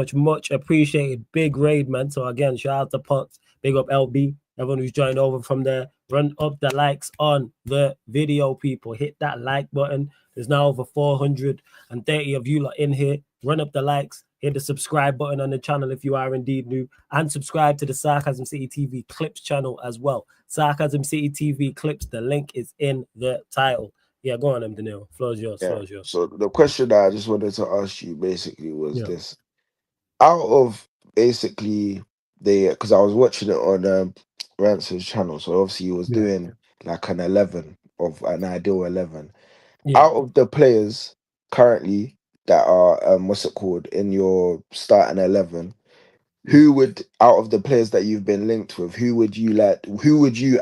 appreciated. Big raid, man. So again, shout out to Potts. Big up LB. Everyone who's joined over from there. Run up the likes on the video, people. Hit that like button. There's now over 430 of you lot in here. Run up the likes. Hit the subscribe button on the channel if you are indeed new. And subscribe to the Sarcasm City TV Clips channel as well. Sarcasm City TV Clips. The link is in the title. Yeah, go on, Daniel. Floor's yours. Yeah. Floor's yours. So the question that I just wanted to ask you basically was Yeah. this: out of basically because I was watching it on Ransom's channel, so obviously he was Yeah. doing like an 11 of an ideal 11. Yeah. Out of the players currently that are what's it called in your starting 11, who would out of the players that you've been linked with, who would you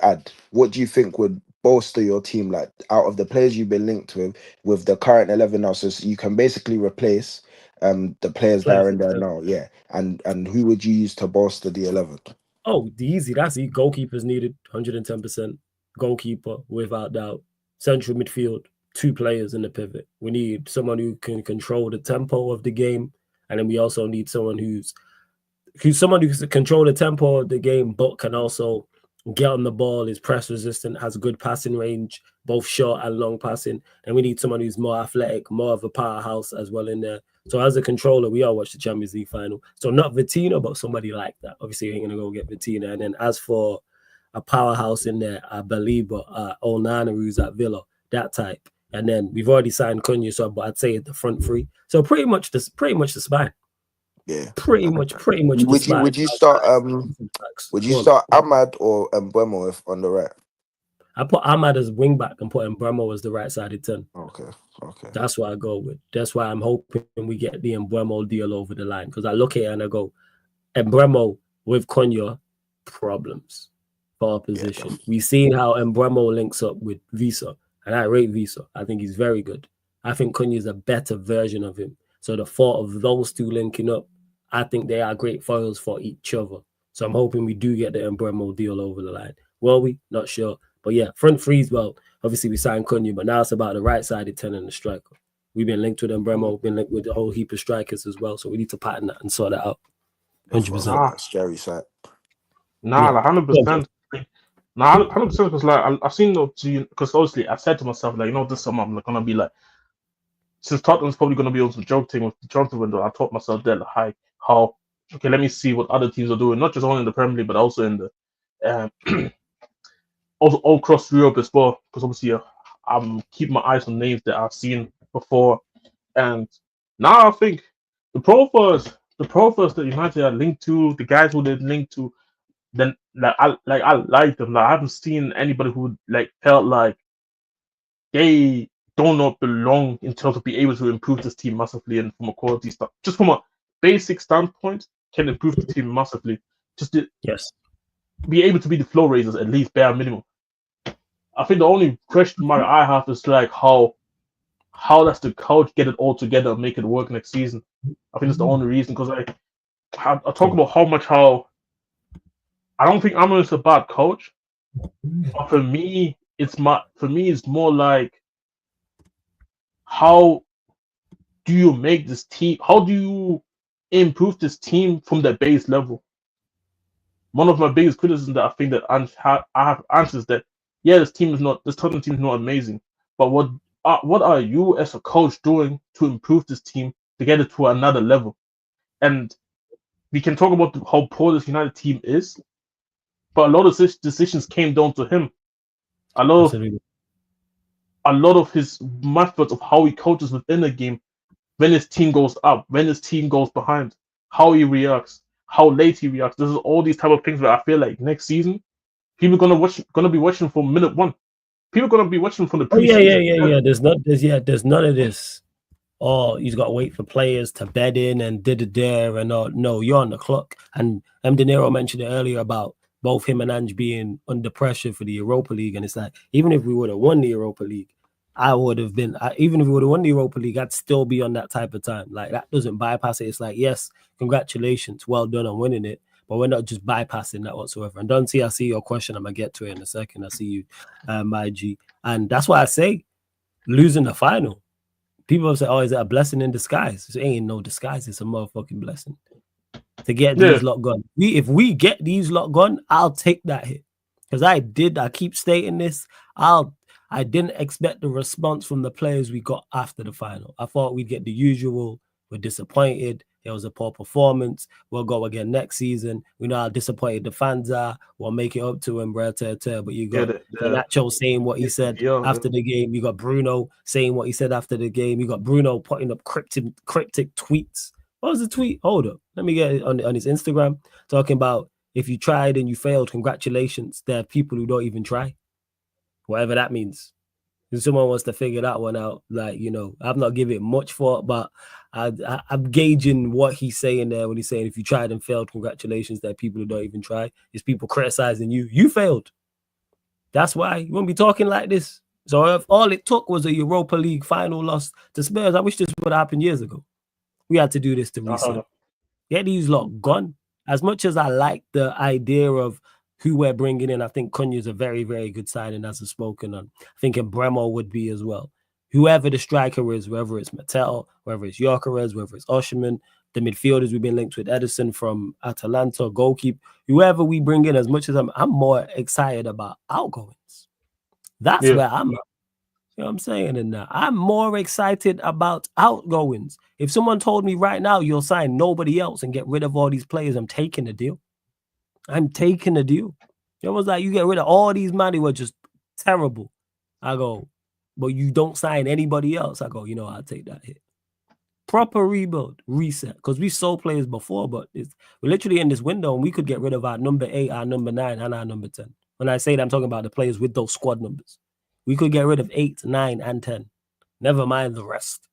add? What do you think would bolster your team, like out of the players you've been linked with the current 11 now, so you can basically replace the players that are in there now, yeah, and who would you use to bolster the 11? Oh, the easy. That's easy. Goalkeepers needed 110%. Goalkeeper, without doubt. Central midfield, 2 players in the pivot. We need someone who can control the tempo of the game, and then we also need someone who's someone who can control the tempo of the game, but can also get on the ball, is press resistant, has good passing range, both short and long passing. And we need someone who's more athletic, more of a powerhouse as well in there. So as a controller, we all watched the Champions League final. So not Vitina, but somebody like that. Obviously, we ain't gonna go get Vitina. And then as for a powerhouse in there, I believe, but Onana, who's at Villa, that type. And then we've already signed Cunha, so but I'd say the front three. So pretty much the spine. Yeah, Pretty much the would you spine. would you start would you start Ahmad or Mbemo if on the right? I put Ahmad as wing back and put Mbeumo as the right-sided 10. Okay. That's what I go with. That's why I'm hoping we get the Mbeumo deal over the line, because I look at it and I go, Mbeumo with Cunha, problems for our position. We've seen how Mbeumo links up with Visa, and I rate Visa. I think he's very good. I think Cunha is a better version of him. So the thought of those two linking up, I think they are great foils for each other. So I'm hoping we do get the Mbeumo deal over the line. Will we? Not sure. But yeah, front threes, well, obviously we signed Cunha, but now it's about the right-sided 10 and the striker. We've been linked with Mbeumo, been linked with a whole heap of strikers as well. So we need to pattern that and sort that out. 100%. Scary side. Nah, like 100%. Nah, 100%. Because like I've seen because obviously I said to myself like, this summer I'm gonna be like, since Tottenham's probably gonna be able to joke team with the transfer window, I taught myself that like how okay, let me see what other teams are doing, not just only in the Premier League but also in the also all across Europe as well. Because obviously I'm keeping my eyes on names that I've seen before, and now I think the profiles that United are linked to, the guys who they're linked to, then I like them. Like I haven't seen anybody who like felt like they do not belong in terms of being able to improve this team massively and from a quality stuff. Just from a basic standpoint, can improve the team massively. Just to be able to be the flow raisers at least bare minimum. I think the only question mark I have is like how does the coach get it all together and make it work next season? I think that's the only reason, because I talk about how I don't think Amon is a bad coach, but for me it's more like how do you make this team? How do you improve this team from the base level? one of my biggest criticisms that I think that I have answers that this Tottenham team is not amazing, but what are you as a coach doing to improve this team to get it to another level? And we can talk about how poor this United team is, but a lot of decisions came down to him. A lot of his methods of how he coaches within the game, when his team goes up, when his team goes behind, how he reacts, how late he reacts. This is all these type of things that I feel like next season people gonna be watching from minute one. People are gonna be watching from the preseason. Yeah. There's none of this. Oh, you've got to wait for players to bed in and there and all. No, you're on the clock. And De Niro mentioned it earlier about both him and Ange being under pressure for the Europa League. And it's like, even if we would have won the Europa League, even if we would have won the Europa League, I'd still be on that type of time. Like, that doesn't bypass it. It's like, yes, congratulations, well done on winning it, but we're not just bypassing that whatsoever. And Dante, I see your question. I'm going to get to it in a second. I see you, my G. And that's why I say losing the final. People say, oh, is it a blessing in disguise? It ain't no disguise. It's a motherfucking blessing to get these lot gone. If we get these lot gone, I'll take that hit. Because I keep stating this. I didn't expect the response from the players we got after the final. I thought we'd get the usual. We're disappointed. It was a poor performance. We'll go again next season. We know how disappointed the fans are. We'll make it up to him, But you got Garnacho saying what he said after the game. You got Bruno saying what he said after the game. You got Bruno putting up cryptic tweets. What was the tweet? Hold up. Let me get it on his Instagram. Talking about, if you tried and you failed, congratulations. There are people who don't even try. Whatever that means. If someone wants to figure that one out, like, I've not given it much thought, but I'm gauging what he's saying there when he's saying, if you tried and failed, congratulations. There are people who don't even try. It's people criticizing you. You failed. That's why you won't be talking like this. So if all it took was a Europa League final loss to Spurs, I wish this would have happened years ago. We had to do this to reset. Get these lot gone. As much as I like the idea of who we're bringing in, I think Cunha's a very, very good signing, as I've spoken on. I think Bremo would be as well. Whoever the striker is, whether it's Mattel, whether it's Gyökeres, whether it's Osimhen, the midfielders we've been linked with, Edison from Atalanta, goalkeeper, whoever we bring in, as much as I'm more excited about outgoings. That's where I'm at. You know what I'm saying? And I'm more excited about outgoings. If someone told me right now, you'll sign nobody else and get rid of all these players, I'm taking the deal. I'm taking the deal. It was like, you get rid of all these men who were just terrible. I go, but you don't sign anybody else. I go, I'll take that hit. Proper rebuild, reset. Because we sold players before, but we're literally in this window and we could get rid of our number 8, our number 9, and our number 10. When I say that, I'm talking about the players with those squad numbers. We could get rid of 8, 9, and 10. Never mind the rest.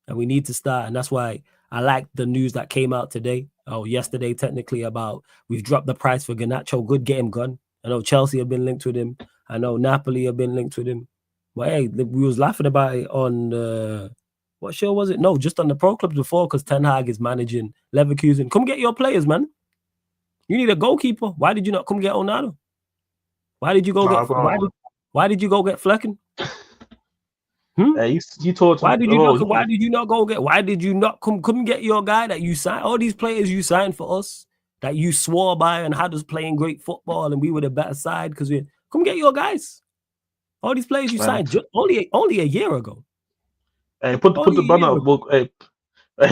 And we need to start. And that's why I like the news that came out today. Yesterday, technically, about we've dropped the price for Garnacho. Good, get him gone. I know Chelsea have been linked with him. I know Napoli have been linked with him. But hey, we was laughing about it on what show was it? No, just on the Pro Clubs before, because Ten Hag is managing Leverkusen. Come get your players, man. You need a goalkeeper. Why did you not come get Onana? Why did you go get? Why did you go get Flecken? You told him. Why did you not come get your guy that you signed? All these players you signed for us that you swore by and had us playing great football and we were the better side because we come get your guys. All these players you signed only a year ago. Hey, put the banner up, book. Hey,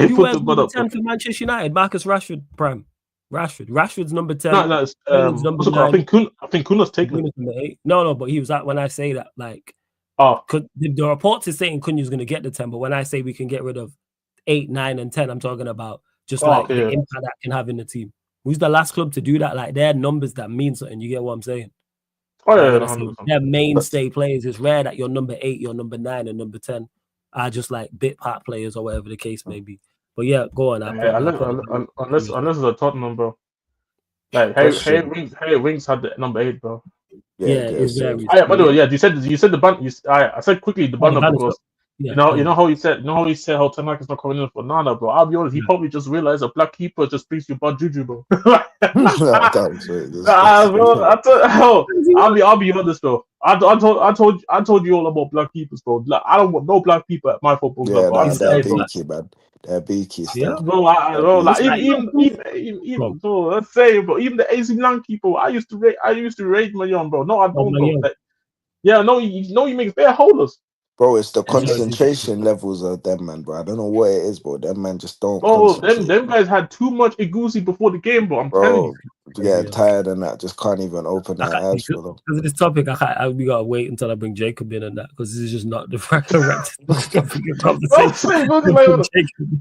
you put the banner up. 10 for Manchester United. Marcus Rashford, prime. Rashford's number 10. No, it's number 9. I think Kuna's taken it. Number 8. No, but he was at when I say that, like. The reports is saying Cunha's going to get the 10, but when I say we can get rid of 8, 9, and 10, I'm talking about just the impact that can have in the team. Who's the last club to do that? Like, they're numbers that mean something. You get what I'm saying? They're mainstay players. It's rare that your number 8, your number 9, and number 10 are just like bit part players or whatever the case may be. But yeah, go on. Unless it's a Tottenham, bro. Like Harry Winks had the number 8, bro. Yeah, it's very. By the way, you said the bun. I said quickly the banner because you know how he said how Ten Hag is not coming in for Nana, bro. I'll be honest, he probably just realized a black keeper just brings you bad juju, bro. I'll be honest, bro. I told you all about black keepers, bro. Like, I don't want no black people at my football club, Yeah, bro. I nah, can they're say, bro. beaky, man. They're beaky Yeah. still. Bro, They're bro, like beaky. even bro, let's say, bro, even the AC Milan people, I used to rate my young, bro. No, I Oh, don't, my bro. young. Like, yeah, no, you make fair holders, Bro, it's the That's what it is. concentration levels of them, man, bro. I don't know what it is, bro. Them man just don't bro. Them concentrate, them bro. guys had too much igusi before the game, bro. I'm telling you. Bro, getting tired and that, just can't even open I their can't, eyes because for them. of this topic, we gotta wait until I bring Jacob in and that, because this is just not the correct topic of Bro, say, conversation. bro,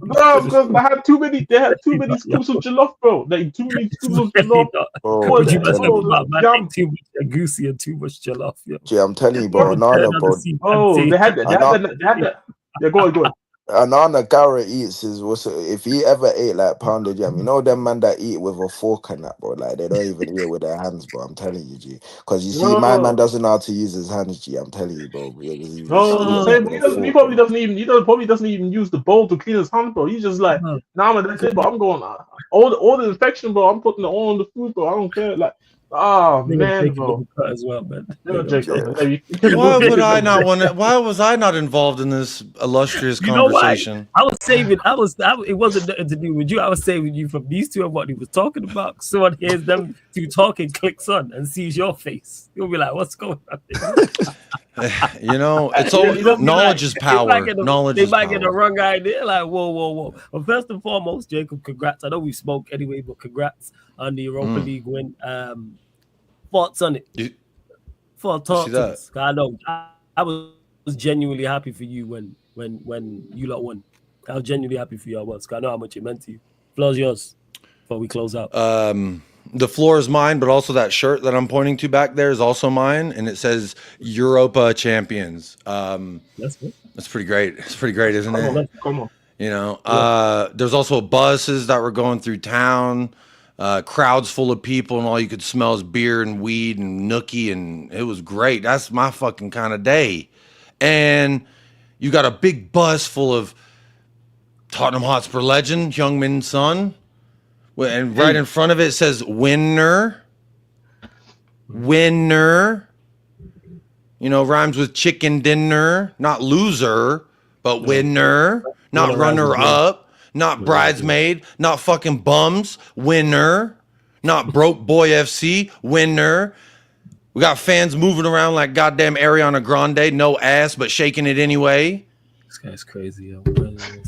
no, because they had too many scoops of jollof, bro. Like too many scoops of jollof. Bro, What I'm you must say telling you. about man? Jam. Too much goosey and too much jollof, yo. Gee, I'm telling you, bro. Bro, Anana, bro. oh, they had Ana- that. Yeah, go on. Anana Garrett eats is if he ever ate like pounded yam, you know them man that eat with a fork and that, bro. Like they don't even eat with their hands, bro. I'm telling you, G. Because you see, my man No, doesn't know how to use his hands, G. I'm telling you, bro. He's no, eating it same. with a He fork, probably bro. doesn't even. Probably doesn't even use the bowl to clean his hands, bro. He's just like, nah, man, that's it, bro. I'm going all the infection, bro. I'm putting it all on the food, bro. I don't care. Like, man, bro. As well, man. Yeah, Jacob, Yeah. man. You can Why move would I it. not want to? Why was I not involved in this illustrious You know why? conversation? I was saving. It wasn't nothing to do with you. I was saving you from these two and what he was talking about. Someone hears them two talking, clicks on, and sees your face. You'll be like, "What's going on?" You know, it's Yeah, always you don't be knowledge is power. They Knowledge might is get the power. wrong idea. Like, whoa. Well, first and foremost, Jacob, congrats. I know we spoke anyway, but congrats on the Europa League win. Thoughts on it? You Talk see to that? us. I know I was genuinely happy for you when you lot won. I was genuinely happy for you. I was. 'Cause I know how much it meant to you. Floor's yours before we close out. The floor is mine, but also that shirt that I'm pointing to back there is also mine, and it says Europa Champions. That's good. That's pretty great. It's pretty great, isn't it? Come on. You know, there's also buses that were going through town, crowds full of people, and all you could smell is beer and weed and nookie, and it was great. That's my fucking kind of day. And you got a big bus full of Tottenham Hotspur legend, Heung-min Son, and right in front of it says winner. Winner. You know, rhymes with chicken dinner, not loser, but winner, not runner up, not bridesmaid, not fucking bums, winner, not broke boy FC, winner. We got fans moving around like goddamn Ariana Grande, no ass, but shaking it anyway. This guy's crazy. Yo.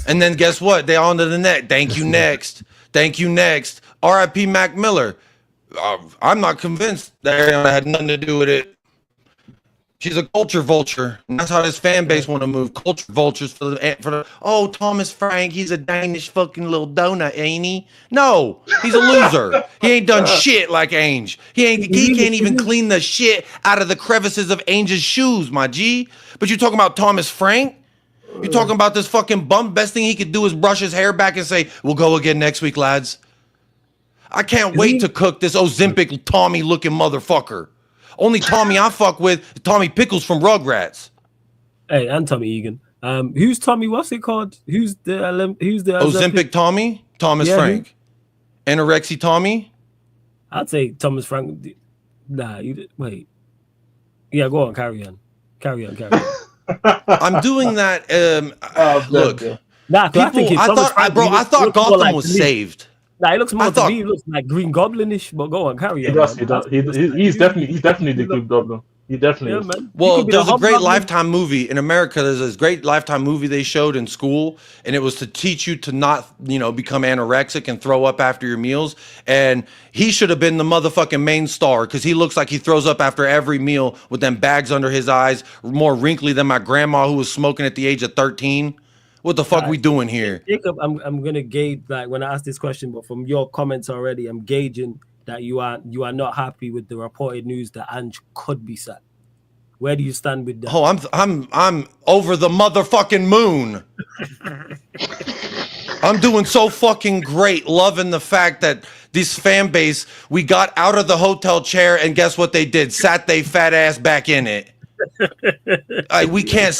And then guess what? They on to the net. Thank you next. Thank you next. R.I.P. Mac Miller. I'm not convinced that Ariana had nothing to do with it. She's a culture vulture. And that's how this fan base want to move. Culture vultures for the oh, Thomas Frank, he's a Danish fucking little donut, ain't he? No, he's a loser. He ain't done shit like Ange. He can't even clean the shit out of the crevices of Ange's shoes, my G. But you talking about Thomas Frank? You talking about this fucking bum? Best thing he could do is brush his hair back and say, "We'll go again next week, lads." I can't wait to cook this Ozempic Tommy looking motherfucker. Only Tommy I fuck with is Tommy Pickles from Rugrats. Hey, and Tommy Egan. Who's Tommy? What's it called? Who's the Ozempic Tommy? Thomas Frank. Anorexy Tommy? I'd say Thomas Frank. Nah, wait. Yeah, go on. Carry on. I'm doing that. Look, nah, people. I thought Gotham was saved. Nah, he looks more to me. He looks like Green Goblin-ish. But go on, carry on. He does. He's definitely the Green Goblin. He definitely is. Man. Well, there's a great Lifetime movie in America. There's this great Lifetime movie they showed in school, and it was to teach you to not, become anorexic and throw up after your meals. And he should have been the motherfucking main star because he looks like he throws up after every meal with them bags under his eyes, more wrinkly than my grandma who was smoking at the age of 13. What the fuck we doing here? Jacob, I'm gonna gauge like when I ask this question, but from your comments already, I'm gauging that you are not happy with the reported news that Ange could be sacked. Where do you stand with that? Oh, I'm over the motherfucking moon. I'm doing so fucking great, loving the fact that this fan base, we got out of the hotel chair and guess what they did? Sat they fat ass back in it. We can't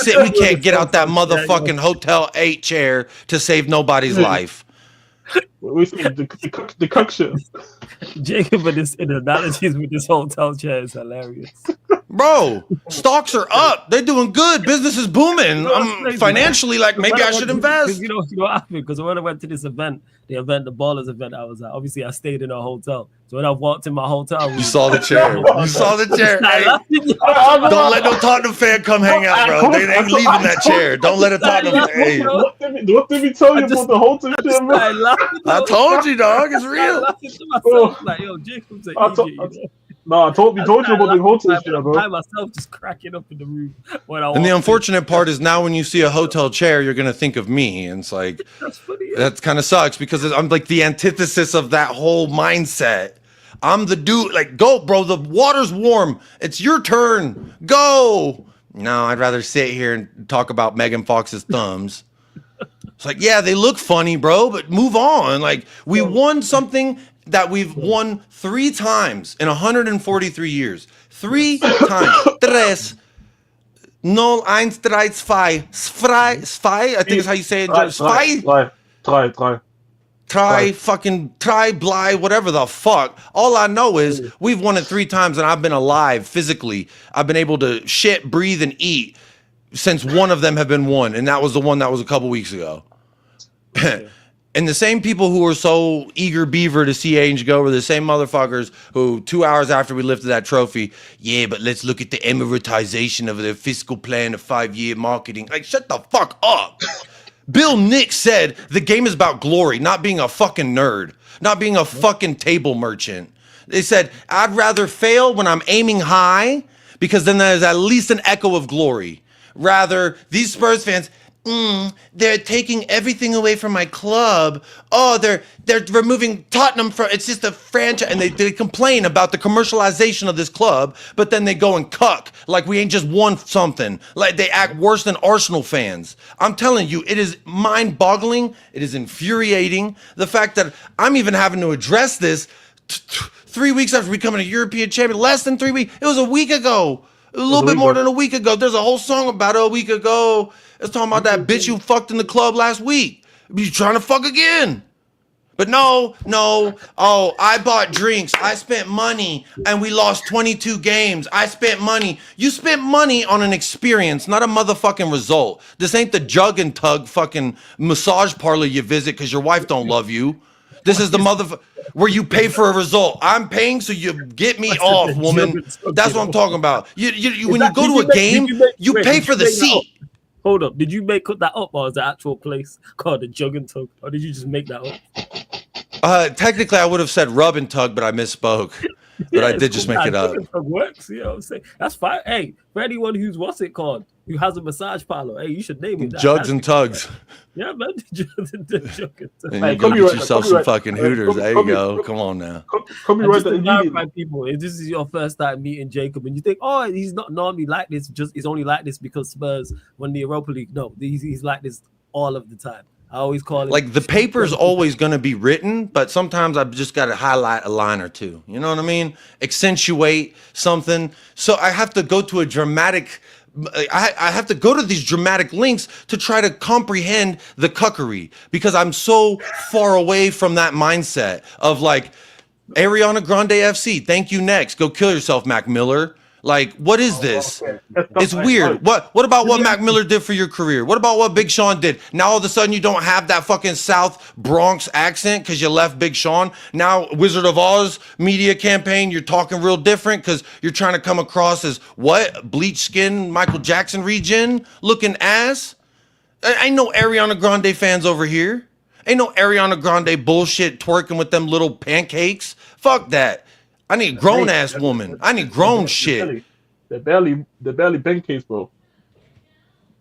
get out that motherfucking Hotel 8 chair to save nobody's life. We say the cook shit. Jacob and his analogies with this hotel chair is hilarious. Bro, stocks are up. They're doing good. Business is booming. know what's I'm crazy? financially like maybe I should invest. You know what happened? Because when I went to this event, the Ballers event, I was at, obviously I stayed in a hotel. So when I walked in my hotel room, You saw the chair. You saw the chair. Hey, don't let no Tottenham fan come hang out, bro. They ain't leaving that chair. Don't let a Tottenham fan. Hey. What did we tell you about the hotel shit, bro? I told you, dog. It's real. Like, yo, Jacob's an I idiot. You know? No, I told you about the hotel shit, bro. I myself just cracking up in the room when I And the unfortunate part is now when you see a hotel chair, you're gonna think of me, and it's like that's funny. that kind of sucks because I'm like the antithesis of that whole mindset. I'm the dude. Like, go, bro. The water's warm. It's your turn. Go. No, I'd rather sit here and talk about Megan Fox's thumbs. It's like, yeah, they look funny, bro, but move on. Like, we won something that we've won 3 times in 143 years. 3 times. Tres. No, eins, drei, zwei. Zwei, I think is how you say it. Zwei. Try, bly, whatever the fuck. All I know is we've won it 3 times and I've been alive physically. I've been able to shit, breathe, and eat since one of them have been won. And that was the one that was a couple weeks ago. And the same people who were so eager beaver to see Ange go were the same motherfuckers who 2 hours after we lifted that trophy, yeah, but let's look at the emiratization of the fiscal plan of 5-year marketing. Like, shut the fuck up. Bill Nick said the game is about glory, not being a fucking nerd, not being a fucking table merchant. They said, I'd rather fail when I'm aiming high because then there's at least an echo of glory. Rather, these Spurs fans, they're taking everything away from my club. Oh, they're removing Tottenham from, it's just a franchise. And they complain about the commercialization of this club, but then they go and cuck like we ain't just won something. Like they act worse than Arsenal fans. I'm telling you, it is mind-boggling. It is infuriating. The fact that I'm even having to address this 3 weeks after becoming a European champion, less than 3 weeks. It was a week ago. A little bit more than a week ago. There's a whole song about it a week ago. It's talking about that bitch you fucked in the club last week. You trying to fuck again. But no. Oh, I bought drinks. I spent money and we lost 22 games. I spent money. You spent money on an experience, not a motherfucking result. This ain't the jug and tug fucking massage parlor you visit because your wife don't love you. This is the motherfucker where you pay for a result. I'm paying so you get me off, woman. That's what I'm talking about. You when you go to a game, you pay for the seat. Hold up. Did you put that up or is the actual place called the Jug and Tug? Or did you just make that up? Technically, I would have said rub and tug, but I misspoke. But I did just make it up. Jug and Tug works, you know what I'm saying? That's fine. Hey, for anyone who's, what's it called? Who has a massage parlor, hey, you should name it that. Jugs and Tugs. Yeah, man. The Jug and Tug. And you go get yourself some fucking Hooters. There you go. Come on now. Come right there. People, if this is your first time meeting Jacob and you think, oh, he's not normally like this, just he's only like this because Spurs won the Europa League. No, he's like this all of the time. I always call it like the paper's always going to be written, but sometimes I've just got to highlight a line or two. You know what I mean? Accentuate something. So I have to go to a dramatic. I have to go to these dramatic links to try to comprehend the cuckery because I'm so far away from that mindset of like Ariana Grande FC. Thank you. Next, go kill yourself, Mac Miller. Like, what is this? Okay. It's weird. What about what Mac Miller did for your career? What about what Big Sean did? Now all of a sudden you don't have that fucking South Bronx accent because you left Big Sean. Now Wizard of Oz media campaign, you're talking real different because you're trying to come across as what? Bleach skin, Michael Jackson regen looking ass? Ain't no Ariana Grande fans over here. Ain't no Ariana Grande bullshit twerking with them little pancakes. Fuck that. I need grown ass woman. I need grown shit. The belly pancakes, bro.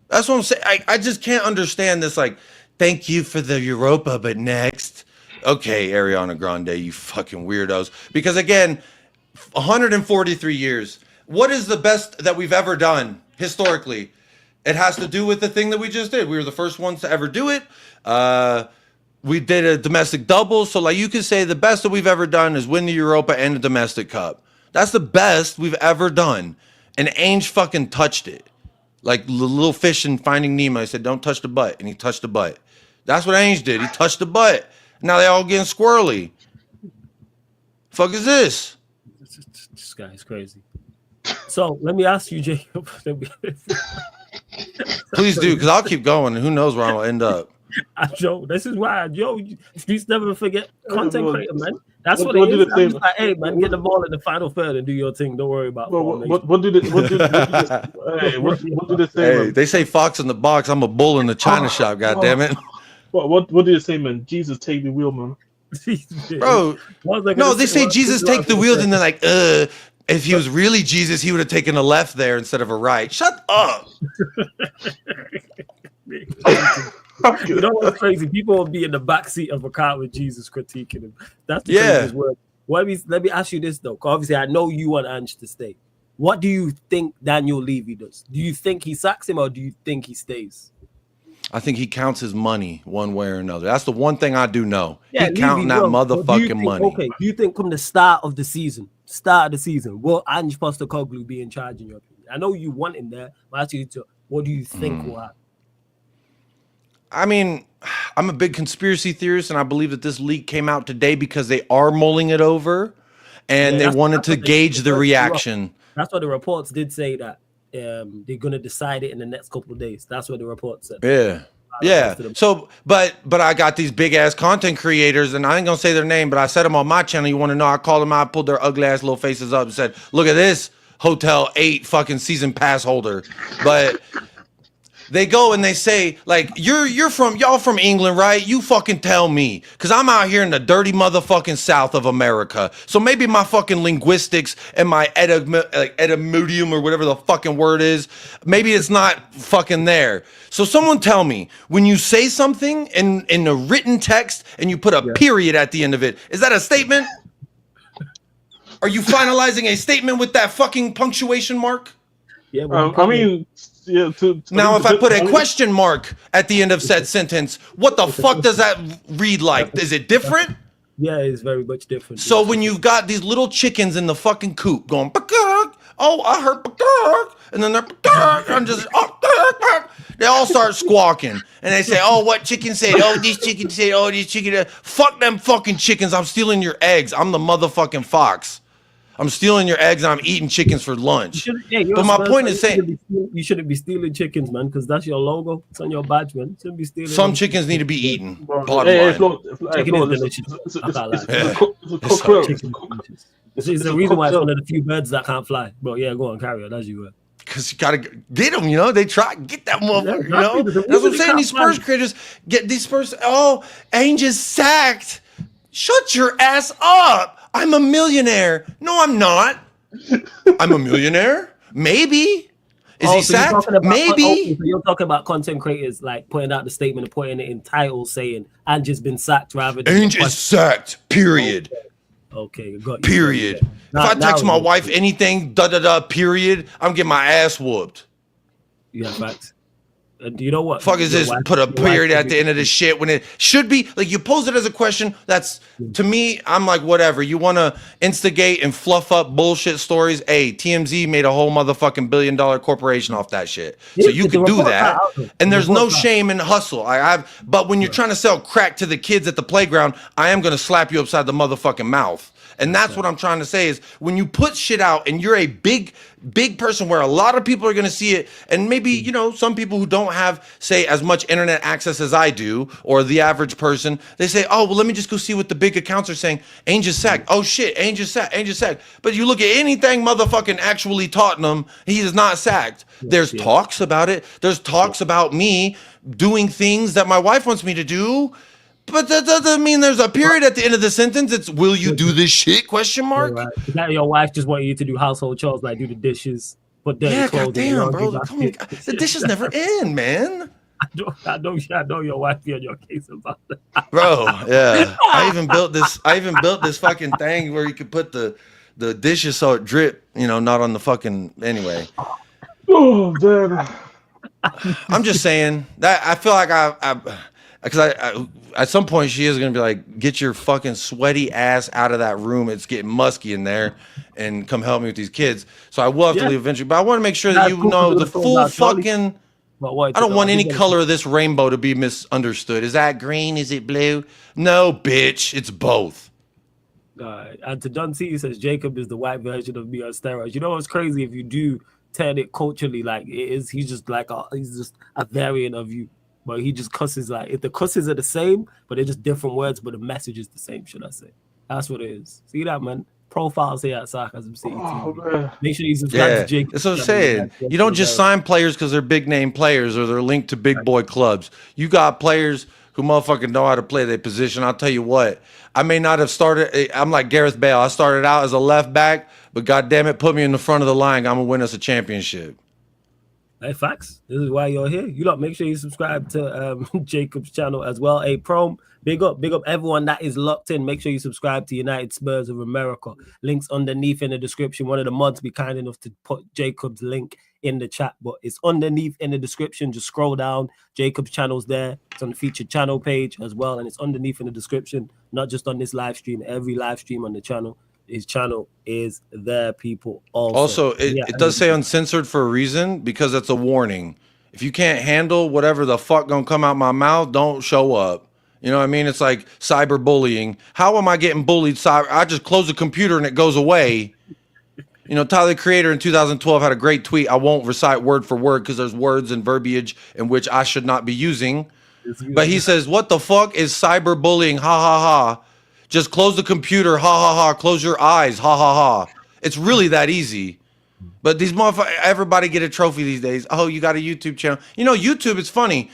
That's what I'm saying. I just can't understand this. Like, thank you for the Europa, but next. Okay, Ariana Grande, you fucking weirdos. Because again, 143 years. What is the best that we've ever done historically? It has to do with the thing that we just did. We were the first ones to ever do it. We did a domestic double. So like you could say the best that we've ever done is win the Europa and the domestic cup. That's the best we've ever done. And Ange fucking touched it. Like the little fish in Finding Nemo. I said, don't touch the butt. And he touched the butt. That's what Ange did. He touched the butt. Now they all getting squirrely. Fuck is this? This guy is crazy. So let me ask you, Jacob. Please do, because I'll keep going. And who knows where I'll end up. Joe, this is why, Joe, streets never forget content creator, man. That's what what it do is. they I'm say? just like, hey, man, get the ball in the final third and do your thing. Don't worry about What do they say? Hey, Man? they say fox in the box. I'm a bull in the china shop. God damn it, What do they say, man? Jesus, take the wheel, man. bro. No, they say Jesus take the wheel, and they're like, if he was really Jesus, he would have taken a left there instead of a right. Shut up. You know what's crazy? People will be in the backseat of a car with Jesus critiquing him. That's the craziest word. Let me ask you this though, because obviously I know you want Ange to stay. What do you think Daniel Levy does? Do you think he sacks him or do you think he stays? I think he counts his money one way or another. That's the one thing I do know. Yeah, he counting that motherfucking money. Okay, do you think come the start of the season, will Ange Postecoglu be in charge in your opinion? I know you want him there, but actually, what do you think will happen? I mean, I'm a big conspiracy theorist, and I believe that this leak came out today because they are mulling it over, and they wanted to gauge the reaction. That's what the reports did say, that they're going to decide it in the next couple of days. That's what the report said. Yeah. So, but I got these big ass content creators, and I ain't gonna say their name, but I said them on my channel. You want to know? I called them out, pulled their ugly ass little faces up, and said, "Look at this Hotel 8 fucking season pass holder." But they go and they say, like, y'all from England, right? You fucking tell me, because I'm out here in the dirty motherfucking south of America. So maybe my fucking linguistics and my etymodium or whatever the fucking word is, maybe it's not fucking there. So someone tell me, when you say something in a written text and you put a period at the end of it, is that a statement? Are you finalizing a statement with that fucking punctuation mark? Yeah, I mean, yeah. Now, if I put a question mark at the end of said sentence, what the fuck does that read like? Is it different? Yeah, it's very much different. So when you've got these little chickens in the fucking coop going, oh, I heard, and then they're, I'm just, they all start squawking, and they say, oh, what chicken said? Oh, this chicken said, oh, this chicken. Fuck them fucking chickens. I'm stealing your eggs. I'm the motherfucking fox. I'm stealing your eggs and I'm eating chickens for lunch. But my point is saying you shouldn't be stealing chickens, man, because that's your logo. It's on your badge, man. You shouldn't be stealing. Some chickens need to be eaten. Chicken is delicious. It's the reason why it's one of the few birds that can't fly. But yeah, go on, carry on as you were. Because you gotta get them, you know. They try get that motherfucker, you know. That's what I'm saying. These Spurs creators get these Spurs. Oh, Ange is sacked. Shut your ass up. I'm a millionaire. No, I'm not. I'm a millionaire. Maybe. Is he sacked? Maybe. So you're talking about content creators like putting out the statement and putting it in titles saying Ange has been sacked rather than Ange is sacked. Period. Okay, got you. Period. If I text my wife anything, period, I'm getting my ass whooped. Yeah, facts. And you know what? Fuck is this? Put a period at the end of this shit when it should be like you pose it as a question. That's to me, I'm like, whatever. You want to instigate and fluff up bullshit stories? Hey, TMZ made a whole motherfucking $1 billion corporation off that shit. So you could do that. And there's no shame in hustle. But when you're trying to sell crack to the kids at the playground, I am going to slap you upside the motherfucking mouth. And that's what I'm trying to say is when you put shit out and you're a big person where a lot of people are going to see it, and maybe, you know, some people who don't have, say, as much internet access as I do, or the average person, they say, oh, well, let me just go see what the big accounts are saying. Ange is sacked. Oh, shit, Ange is sacked. Ange is sacked. But you look at anything motherfucking actually Tottenham, he is not sacked. There's talks about it. There's talks about me doing things that my wife wants me to do. But that doesn't mean there's a period at the end of the sentence. It's will you do this shit? Question mark. Right. Is that your wife just wanting you to do household chores, like do the dishes, put dirty clothes? Goddamn, bro. The dishes never end, man. I know your wife be on your case about that. Bro, yeah. I even built this fucking thing where you could put the dishes so it drip, you know, not on the fucking anyway. Oh, damn. I'm just saying that I feel like because at some point she is going to be like, get your fucking sweaty ass out of that room. It's getting musky in there and come help me with these kids. So I will have to leave eventually. But I want to make sure that you know the full fucking... But what I don't want any color of this rainbow to be misunderstood. Is that green? Is it blue? No, bitch. It's both. And to Don C, he says Jacob is the white version of me on steroids. You know what's crazy? If you do turn it culturally, like it is, he's just a variant of you. But he just cusses like if the cusses are the same, but they're just different words, but the message is the same. Should I say? That's what it is. See that, man? Profiles here at Sarcasm City TV. Make sure you subscribe to Jacob. That's what I'm saying. You don't just sign players because they're big name players or they're linked to big boy clubs. You got players who motherfucking know how to play their position. I'll tell you what, I may not have started. I'm like Gareth Bale. I started out as a left back, but goddamn it, put me in the front of the line. I'm gonna win us a championship. Hey, facts. This is why you're here. You lot, make sure you subscribe to Jacob's channel as well. Hey, Prom, big up everyone that is locked in. Make sure you subscribe to United Spurs of America. Links underneath in the description. One of the mods be kind enough to put Jacob's link in the chat, but it's underneath in the description. Just scroll down. Jacob's channel's there. It's on the featured channel page as well, and it's underneath in the description. Not just on this live stream. Every live stream on the channel. His channel is there, people. Also, it does say uncensored for a reason, because that's a warning. If you can't handle whatever the fuck gonna come out my mouth, don't show up. You know what I mean? It's like cyberbullying. How am I getting bullied? I just close the computer and it goes away. You know, Tyler, the Creator in 2012 had a great tweet. I won't recite word for word because there's words and verbiage in which I should not be using. But he says, what the fuck is cyberbullying? Ha ha ha. Just close the computer, ha ha ha. Close your eyes, ha ha ha. It's really that easy. But these motherfuckers, everybody get a trophy these days. Oh, you got a YouTube channel. You know, YouTube, it's funny.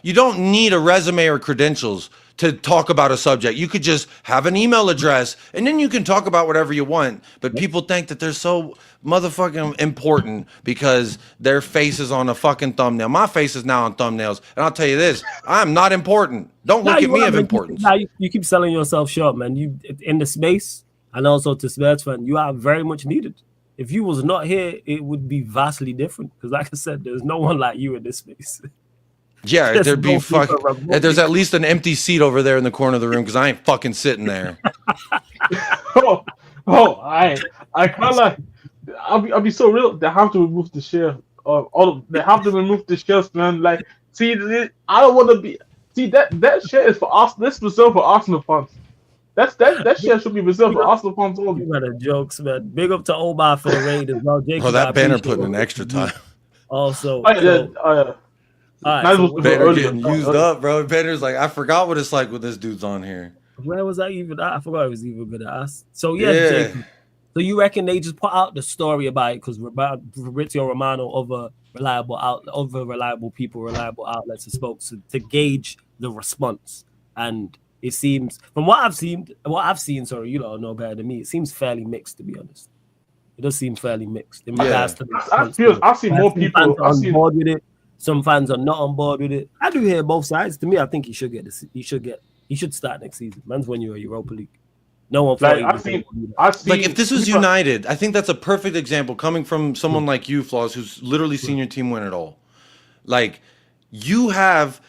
You don't need a resume or credentials to talk about a subject. You could just have an email address and then you can talk about whatever you want. But people think that they're so motherfucking important because their face is on a fucking thumbnail. My face is now on thumbnails. And I'll tell you this, I'm not important. Don't look at me of importance. You keep selling yourself short, man. You in the space and also to Spurs fan, you are very much needed. If you was not here, it would be vastly different. Because like I said, there's no one like you in this space. Yeah, there'd be fucking. There's at least an empty seat over there in the corner of the room because I ain't fucking sitting there. I can't like. I'll be so real. They have to remove the share. They have to remove the shares, man. Like, see, I don't want to be. See that share is for us. This is reserved for Arsenal fans. That share should be reserved for Arsenal fans only. You got a jokes, man. Big up to Omar for the raid as well. Jacob, that banner putting in extra time. Also, Banner getting used up, bro. Banner's like, I forgot what it's like with this dude's on here. Where was I even? I forgot it was even good at us. So yeah. Jacob, so you reckon they just put out the story about it because Fabrizio Romano, other reliable people, reliable outlets, have spoke to gauge the response, and it seems from what I've seen. Sorry, you don't know better than me. It seems fairly mixed, to be honest. It does seem fairly mixed in regards to the I've seen more people on board with it. Some fans are not on board with it. I do hear both sides. To me, I think he should get this. He should start next season. Man's won you a Europa League. No one. Like, like if this was United, I think that's a perfect example coming from someone like you, Flaws, who's literally seen your team win it all. Like you have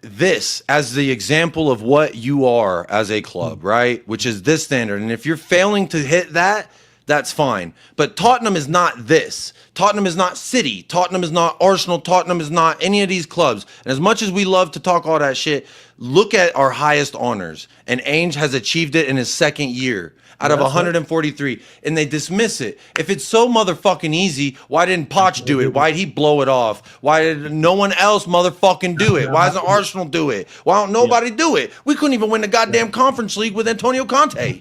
this as the example of what you are as a club, right? Which is this standard. And if you're failing to hit that, that's fine. But Tottenham is not this. Tottenham is not City. Tottenham is not Arsenal. Tottenham is not any of these clubs. And as much as we love to talk all that shit, look at our highest honors. And Ange has achieved it in his second year out of 143. And they dismiss it. If it's so motherfucking easy, why didn't Poch do it? Why did he blow it off? Why did no one else motherfucking do it? Why doesn't Arsenal do it? Why don't nobody do it? We couldn't even win the goddamn Conference League with Antonio Conte.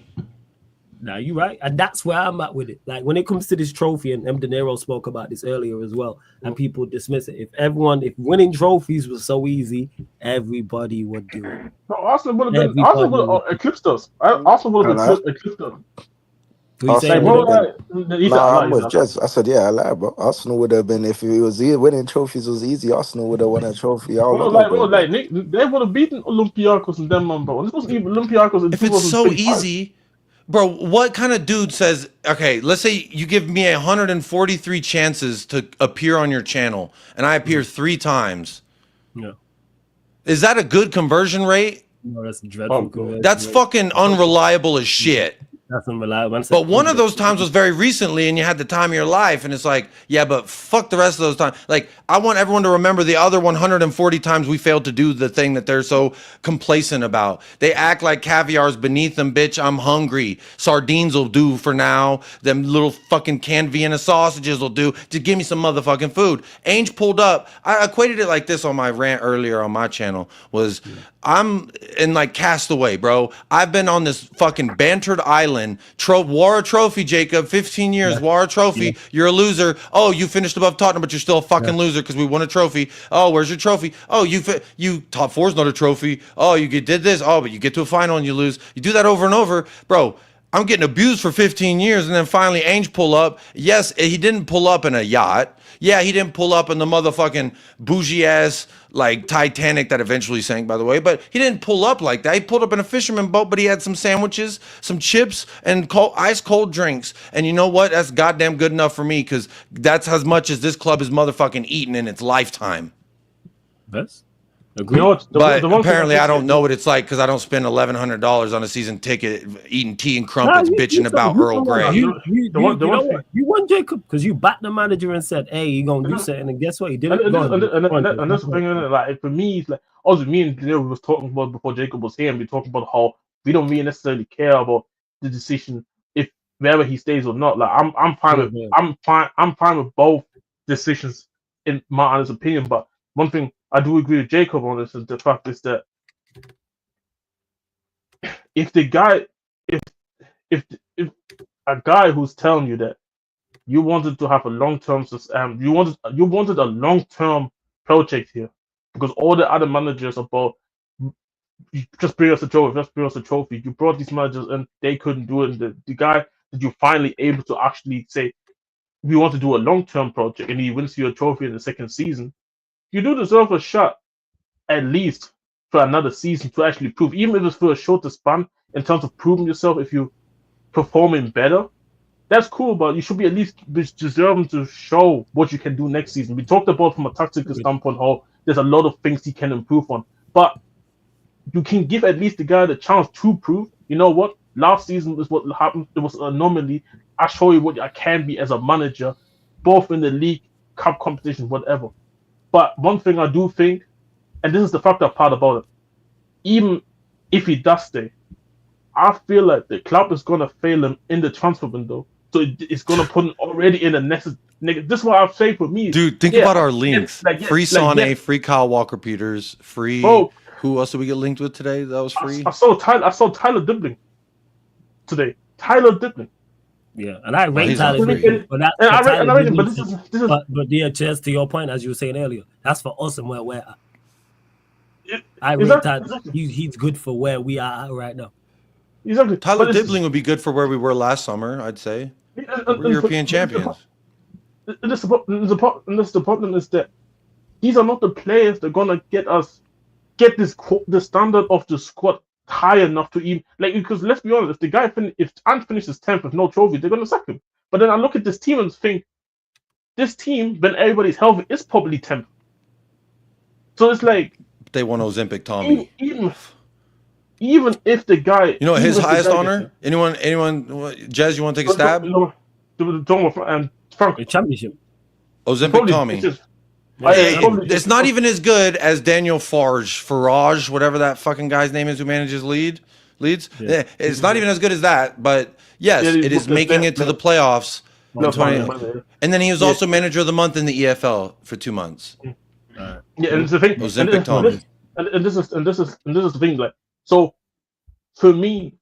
Now you're right, and that's where I'm at with it. Like when it comes to this trophy, and M. De Niro spoke about this earlier as well, and people dismiss it. If winning trophies was so easy, everybody would do it. No, Arsenal would have eclipsed us. Arsenal would have eclipsed us. I said, yeah, I lied, bro. Arsenal would have been, if it was winning trophies was easy, Arsenal would have won a trophy. They would have beaten Olympiacos and them, man, bro. This wasn't even Olympiacos. If it's so easy. Bro, what kind of dude says, okay, let's say you give me 143 chances to appear on your channel and I appear 3 times. Yeah. Is that a good conversion rate? No, that's dreadful. That's fucking unreliable as shit. That's unreliable. But one of those times was very recently, and you had the time of your life, and it's like, yeah, but fuck the rest of those times. Like, I want everyone to remember the other 140 times we failed to do the thing that they're so complacent about. They act like caviar's beneath them, bitch. I'm hungry. Sardines will do for now. Them little fucking canned Vienna sausages will do. Just give me some motherfucking food. Ange pulled up. I equated it like this on my rant earlier on my channel. Was I'm in like Castaway, bro. I've been on this fucking bantered island. Wore a trophy, Jacob. 15 years, wore a trophy. You're a loser. Oh, you finished above Tottenham, but you're still a fucking loser because we won a trophy. Oh, where's your trophy? Oh, you top four's not a trophy. Oh, did this. Oh, but you get to a final and you lose. You do that over and over, bro. I'm getting abused for 15 years, and then finally Ange pull up. Yes, he didn't pull up in a yacht. Yeah, he didn't pull up in the motherfucking bougie ass like Titanic that eventually sank, by the way. But he didn't pull up like that. He pulled up in a fisherman boat, but he had some sandwiches, some chips, and ice cold drinks. And you know what? That's goddamn good enough for me because that's as much as this club is motherfucking eaten in its lifetime. That's You know what? But the one thing apparently, I don't think- know what it's like because I don't spend $1,100 on a season ticket eating tea and crumpets, you bitching about Earl Grey. You The one know thing- what? You won, Jacob, because you backed the manager and said, "Hey, you gonna do something," and guess what? He didn't. And that's the thing, like for me, it's like also me and Leo was talking about before Jacob was here, and we talking about how we don't really necessarily care about the decision if whether he stays or not. Like I'm fine with both decisions in my honest opinion. But one thing I do agree with Jacob on this is the fact is that if the guy, if a guy who's telling you that you wanted to have a long-term, you wanted a long-term project here, because all the other managers about you just bring us a trophy. You brought these managers and they couldn't do it. And the guy that you finally able to actually say we want to do a long-term project, and he wins you a trophy in the second season. You do deserve a shot at least for another season to actually prove, even if it's for a shorter span in terms of proving yourself. If you performing better, that's cool, but you should be at least deserving to show what you can do next season. We talked about from a tactical standpoint how there's a lot of things he can improve on, but you can give at least the guy the chance to prove, you know what, last season is what happened. It was an anomaly. I show you what I can be as a manager, both in the league, cup competition, whatever. But one thing I do think, and this is the fucked up part about it, even if he does stay, I feel like the club is going to fail him in the transfer window. So it's going to put him already in a this is what I've said for me. Dude, think about our links. Free Sane, free Kyle Walker-Peters, free... Bro, who else did we get linked with today that was free? I saw Tyler Dibling today. Tyler Dibling. Yeah, and I rate he's Tyler not free. Dibling, but that, And I rate him, but this is but yeah, just to your point, as you were saying earlier, that's for us and where we're at. I rate exactly, Tyler. exactly. He's good for where we are at right now. Exactly. Tyler But this Dibling would be good for where we were last summer, I'd say. We're European champions. And this the problem is that these are not the players that are gonna get the standard of the squad high enough to even because let's be honest, if Ange finishes 10th with no trophy, they're gonna sack him. But then I look at this team and think this team, when everybody's healthy, is probably 10th. So it's like They won Ozempic Tommy. even if the guy, You know his even if the highest guy honor? Anyone? Jez, you want to take a stab? Frank, The championship. Ozempic Tommy. It's not even as good as Daniel Farage, whatever that fucking guy's name is who manages leads. Yeah. It's not even as good as that, but yes, it is making it to the playoffs. in 20 And then he was also manager of the month in the EFL for 2 months. Yeah, and it's the thing. Ozempic Tommy. And this is the thing. Like, so for me,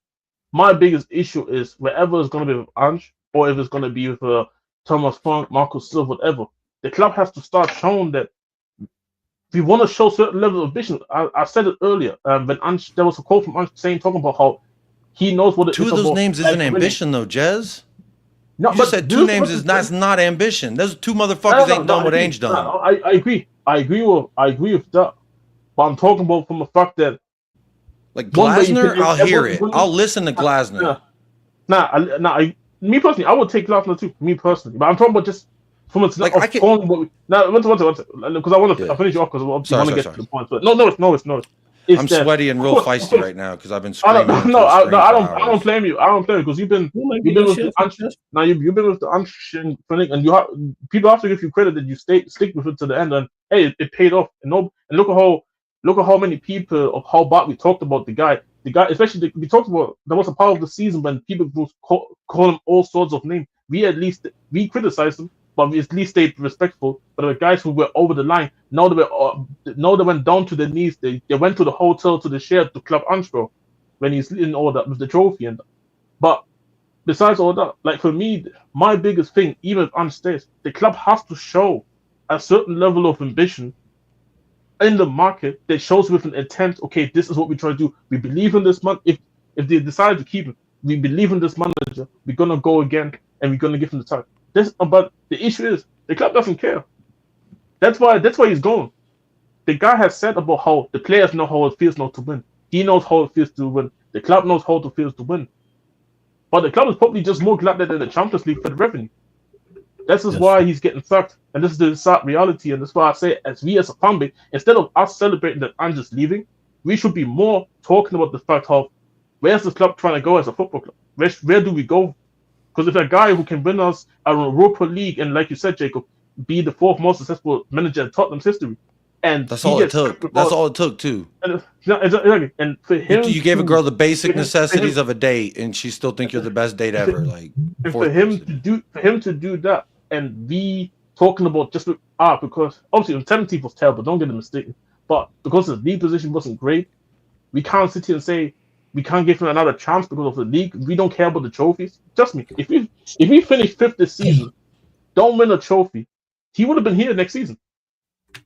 my biggest issue is wherever it's going to be with Ange, or if it's going to be with Thomas Frank, Marcus Silva, whatever, the club has to start showing that we want to show certain level of ambition. I said it earlier. When Ange, there was a quote from Ange talking about how he knows what it is. Two of those names isn't ambition, though, Jez. No, you just said two names that's not ambition. Those two motherfuckers ain't done what Ange done. I agree. I agree with that. But I'm talking about from the fact that like Glasner, I'll hear it. I'll listen to Glasner. Me personally, I would take Glasner too. Me personally, but I'm talking about just from a like I can. Because I want to finish you off because I want to get to the point. But no, it's. It's I'm that- sweaty and real feisty right now because I've been I screaming. don't, into no, the I screen don't, for I don't hours. blame you. I don't blame you because you've been with the Ange. Now you've been with the Ange and you have people have to give you credit that you stick with it to the end, and hey, it paid off. And look at how many people of how bad we talked about the guy. The guy, especially we talked about there was a part of the season when people would call him all sorts of names. We criticized him, but we at least stayed respectful. But the guys who were over the line, now they went down to their knees. They went to the hotel to the share to club Ange when he's in all that with the trophy and that. But besides all that, like for me, my biggest thing, even if Ange stays, the club has to show a certain level of ambition in the market that shows with an intent. Okay, this is what we try to do. We believe in this man. If they decide to keep him, we believe in this manager. We're gonna go again and we're gonna give him the time. But the issue is the club doesn't care. That's why he's gone. The guy has said about how the players know how it feels not to win. He knows how it feels to win. The club knows how it feels to win. But the club is probably just more glad that they're in the Champions League for the revenue. This is why he's getting sacked. And this is the sad reality. And that's why I say, as a fan base, instead of us celebrating that Ange is leaving, we should be more talking about the fact of where's the club trying to go as a football club? Where do we go? Because if a guy who can win us an Europa League and, like you said, Jacob, be the fourth most successful manager in Tottenham's history, and that's all it took. That's all it took too. Exactly. And for him, you gave a girl the basic necessities of a date, and she still think you're the best date ever. Like, and for him to do that, and be talking about just because obviously the 17th was terrible. Don't get it mistaken, but because the league position wasn't great, we can't sit here and say we can't give him another chance because of the league. We don't care about the trophies. Trust me, if we finish fifth this season, don't win a trophy, he would have been here next season.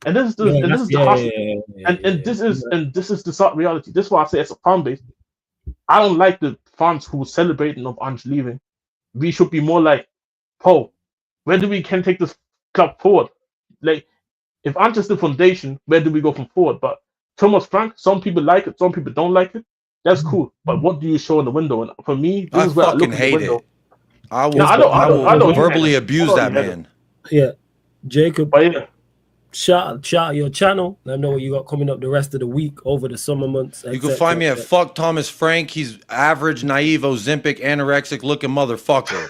And this is the sad reality. This is why I say as a fan base, I don't like the fans who are celebrating of Ange leaving. We should be more like, Paul, where do we can take this club forward? Like, if Ange is the foundation, where do we go from forward? But Thomas Frank, some people like it, some people don't like it. That's cool. But what do you show in the window? And for me, this is where I look in the window. I will verbally abuse that man. Yeah, Jacob. But yeah. Shout out your channel. Let them know what you got coming up the rest of the week over the summer months. You can find me at Fuck Thomas Frank. He's average, naive, Ozempic, anorexic looking motherfucker.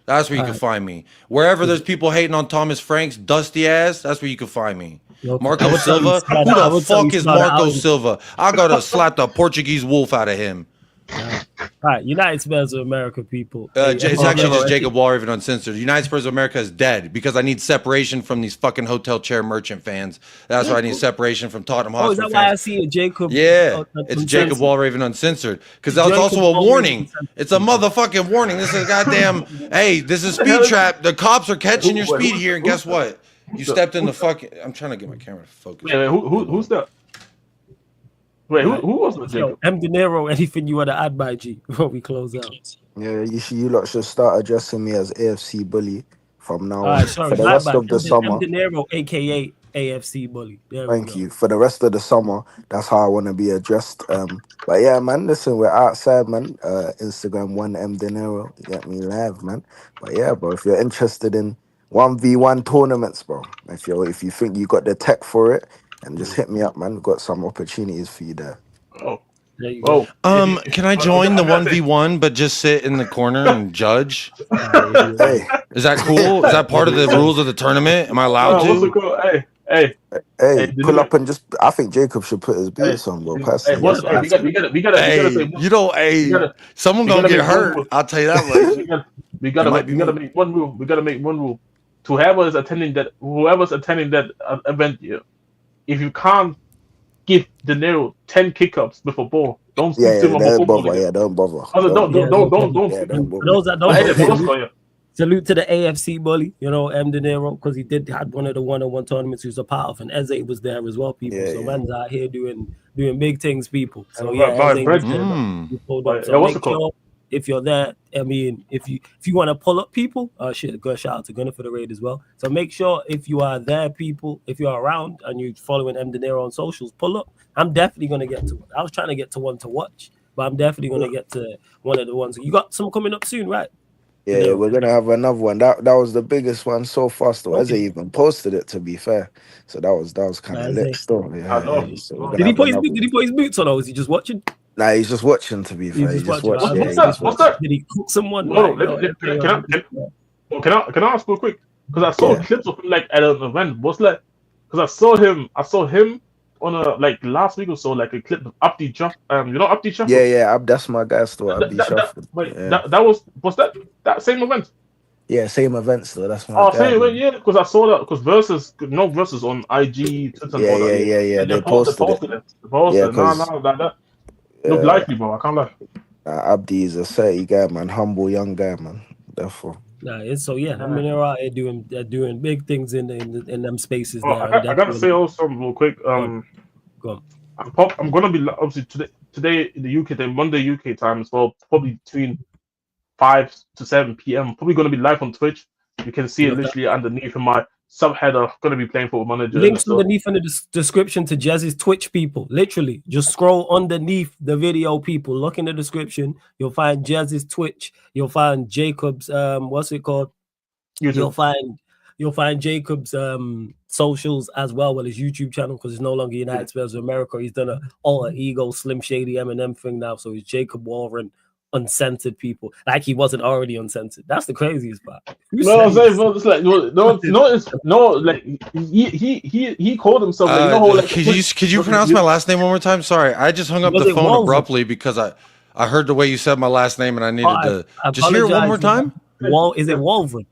That's where you can find me. Wherever there's people hating on Thomas Frank's dusty ass, that's where you can find me. Okay. Marco Silva? Who the fuck is Marco Silva? I gotta slap the Portuguese wolf out of him. Yeah. All right, United Spurs of America, people. It's actually just Jacob Wallraven Uncensored. United Spurs of America is dead because I need separation from these fucking hotel chair merchant fans. That's why I need separation from Tottenham Hotspur is that fans. Why I see it, Jacob? Yeah, it's Jacob Wallraven Uncensored. Because that's also a warning. It's a motherfucking warning. This is goddamn, hey, this is speed trap. The cops are catching your speed here, and guess what? You stepped in the fucking, I'm trying to get my camera to focus. Yeah, who's that? Wait, who was the Jacob? M. De Niro, anything you want to add, by G, before we close out? Yeah, you lot should start addressing me as AFC Bully from now on. Sorry, for the rest of the summer. M. De Niro, a.k.a. AFC Bully. Thank you. For the rest of the summer, that's how I want to be addressed. But yeah, man, listen, we're outside, man. Instagram 1M De Niro. You get me live, man. But yeah, bro, if you're interested in 1v1 tournaments, bro, if you think you got the tech for it, and just hit me up, man. We've got some opportunities for you there. Oh, there you go. Can I join the 1v1 but just sit in the corner and judge? Hey, is that cool? Is that part of the rules of the tournament? Am I allowed to? Hey, pull up and just. I think Jacob should put his boots on, bro. Personally, we gotta. Someone gonna get hurt. I'll tell you that much. We gotta make one rule. We gotta make one rule. To whoever's attending that event, if you can't give De Niro 10 kick-ups with a ball, don't speak to him about football. Don't bother. Don't. Those that don't. Salute to the AFC Bully, M. De Niro, because he had one of the one-on-one tournaments he was a part of, and Eze was there as well, people. Man's out here doing big things, people. So make sure if you're there, I mean, if you want to pull up people, go shout out to Gunner for the raid as well. So make sure if you are there, people, if you're around and you're following M. De Niro on socials, pull up. I'm definitely gonna get to it. I was trying to get to one to watch, but I'm definitely gonna get to one of the ones. You got some coming up soon, right? Yeah, we're gonna have another one. That was the biggest one so far. Still, Eze even posted it. To be fair, so that was kind of lit. Still, I know. yeah. So we're Did gonna he have put his another did he one. put his boots on, or was he just watching? Nah, he's just watching. To be fair, He's he just watching. watched. Yeah, What's he that? just What's watched. that? Did he cook someone? No, Like, can I ask real quick? Because I saw Yeah. clips of him like at an event. What's like? Because I saw him on a like last week or so, like a clip of Abdi Jaff. You know Abdi Jaff? Yeah. That's my guy. Still, Abdi Shuffle. Wait, Yeah. that was that same event? Yeah, same event. Still, that's my Oh, guy. same event, Man. yeah. Because I saw that because versus on IG, Twitter, and all that. Yeah. And They they posted it. posted it. They posted Yeah, it. No, because that look likely, bro. I can't lie. Abdi is a 30 guy, man. Humble young guy, man. Therefore. Nah, it's so yeah. I mean, they're out here doing big things in them spaces Oh, there. I gotta say also real quick. Go on. I'm gonna be obviously today in the UK time, Monday UK time as well. Probably between 5 to 7 p.m. Probably gonna be live on Twitch. You can see it Love that. literally underneath in my subheader. Gonna be playing Football Manager. Links So, underneath in the description to Jez's Twitch, people. Literally, just scroll underneath the video, people. Look in the description. You'll find Jez's Twitch. You'll find Jacob's what's it called? YouTube. You'll find Jacob's socials as well his YouTube channel, because it's no longer United Spurs of America. He's done a alter ego Slim Shady Eminem thing now. So he's Jacob Warren Uncensored, people. Like he wasn't already uncensored. That's the craziest part. No, I'm saying, bro, it's like like he called himself like, could you pronounce my last name one more time? Sorry, I just hung up the phone Walven? abruptly because I heard the way you said my last name and I needed to I just hear it one more apologize. time. Is it Wolverine?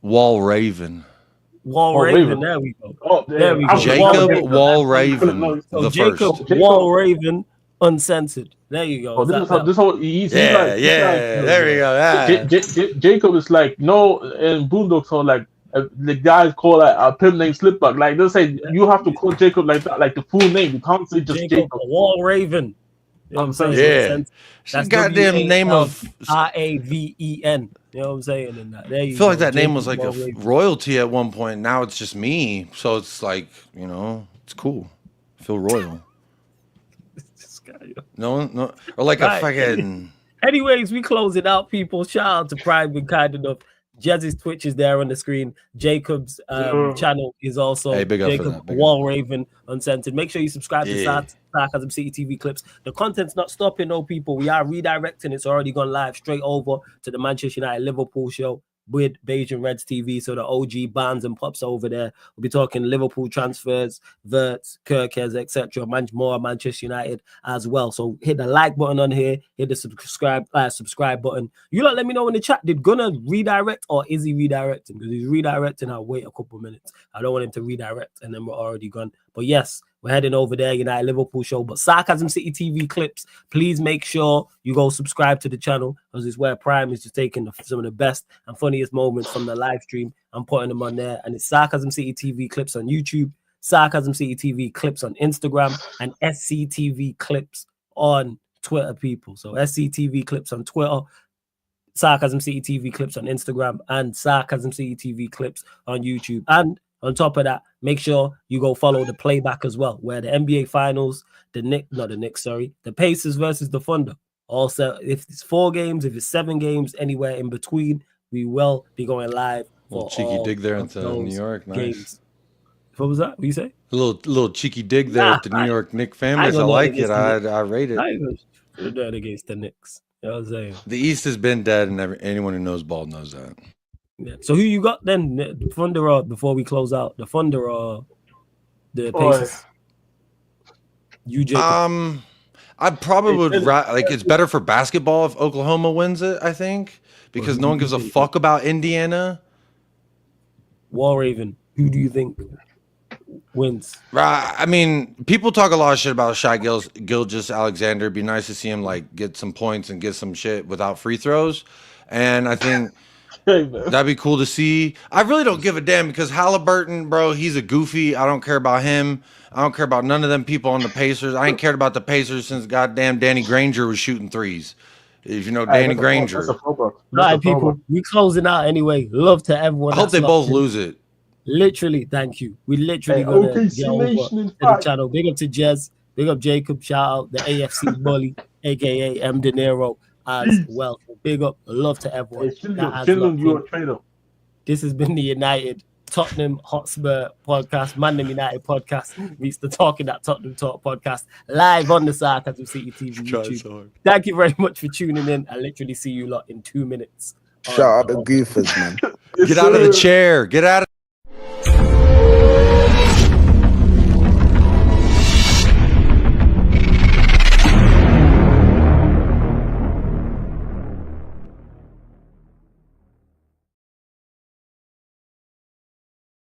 Wall Raven. Raven. There we go. Oh, there we go. Jacob Wall Raven. The Jacob first. Wall Raven Uncensored. There you go. Oh, this whole he's like, there we go. Yeah. Jacob is like and Boondocks are like the guys call a pimp named Slipbug. Like they say you have to call Jacob like that, like the full name. You can't say just Jacob. Wall Raven. You know what I'm saying? Yeah. That's goddamn name of Raven. You know what I'm saying? And there you I feel go. like that name Jacob was like Wall a Raven. royalty at one point. Now it's just me. So it's like, it's cool. I feel royal. No, or like a fucking. Anyways, we close it out, people. Shout out to Prime, been kind enough. Jez's Twitch is there on the screen. Jacob's channel is also big up for Jacob that, Wall Raven Uncensored. Make sure you subscribe to Sarcasm City TV clips. The content's not stopping, though, people. We are redirecting. It's already gone live straight over to the Manchester United Liverpool show with Beijing Reds TV. So the OG Barnes and Pops over there. We'll be talking Liverpool transfers, Verts, Kirkes, etc. More Manchester United as well. So hit the like button on here. Hit the subscribe button. You lot let me know in the chat. Did Gunnar redirect or is he redirecting? Because he's redirecting. I'll wait a couple minutes. I don't want him to redirect and then we're already gone. But yes, we're heading over there, United Liverpool show. But Sarcasm City TV clips, please make sure you go subscribe to the channel, because it's where Prime is just taking some of the best and funniest moments from the live stream and putting them on there. And it's Sarcasm City TV clips on YouTube, Sarcasm City TV clips on Instagram, and SCTV clips on Twitter, people. So SCTV clips on Twitter, Sarcasm City TV clips on Instagram, and Sarcasm City TV clips on YouTube. And on top of that, make sure you go follow the playback as well, where the NBA Finals, the Pacers versus the Thunder. Also, if it's 4 games, if it's 7 games, anywhere in between, we will be going live. Little cheeky dig there into New York. Nice. Games. What was that? What you say? A little cheeky dig there at the New York Knicks families. I like it. I rate it. I even doing against the Knicks. You know what I'm saying? The East has been dead, and anyone who knows ball knows that. Yeah. So who you got then? The Thunder or, before we close out, the Thunder or the Pacers? You, Jacob. I probably would like. It's better for basketball if Oklahoma wins it. I think because no one gives a fuck about Indiana. Wall Raven. Who do you think wins? Right. I mean, people talk a lot of shit about Shai Gilgeous-Alexander. It'd be nice to see him like get some points and get some shit without free throws. And I think that'd be cool to see. I really don't give a damn because Halliburton, bro, he's a goofy. I don't care about him. I don't care about none of them people on the Pacers. I ain't cared about the Pacers since goddamn Danny Granger was shooting threes. If you know Danny Granger. All right, people. We closing out anyway. Love to everyone. I hope they both lose it. Literally, thank you. We literally gonna get over to the channel. Big up to Jez. Big up Jacob. Shout out the AFC bully, aka M De Niro. as well. So big up, love to everyone. Hey, that has Finland, locked you're in. a traitor. This has been the United Tottenham Hotspur podcast, Mandem United podcast, meets the Talking That Tottenham Talk podcast, live on the Sarcasm City TV YouTube. Thank you very much for tuning in. I literally see you lot in 2 minutes. Shout out the goofers, man. Yes, Get out of the sir. chair. Get out of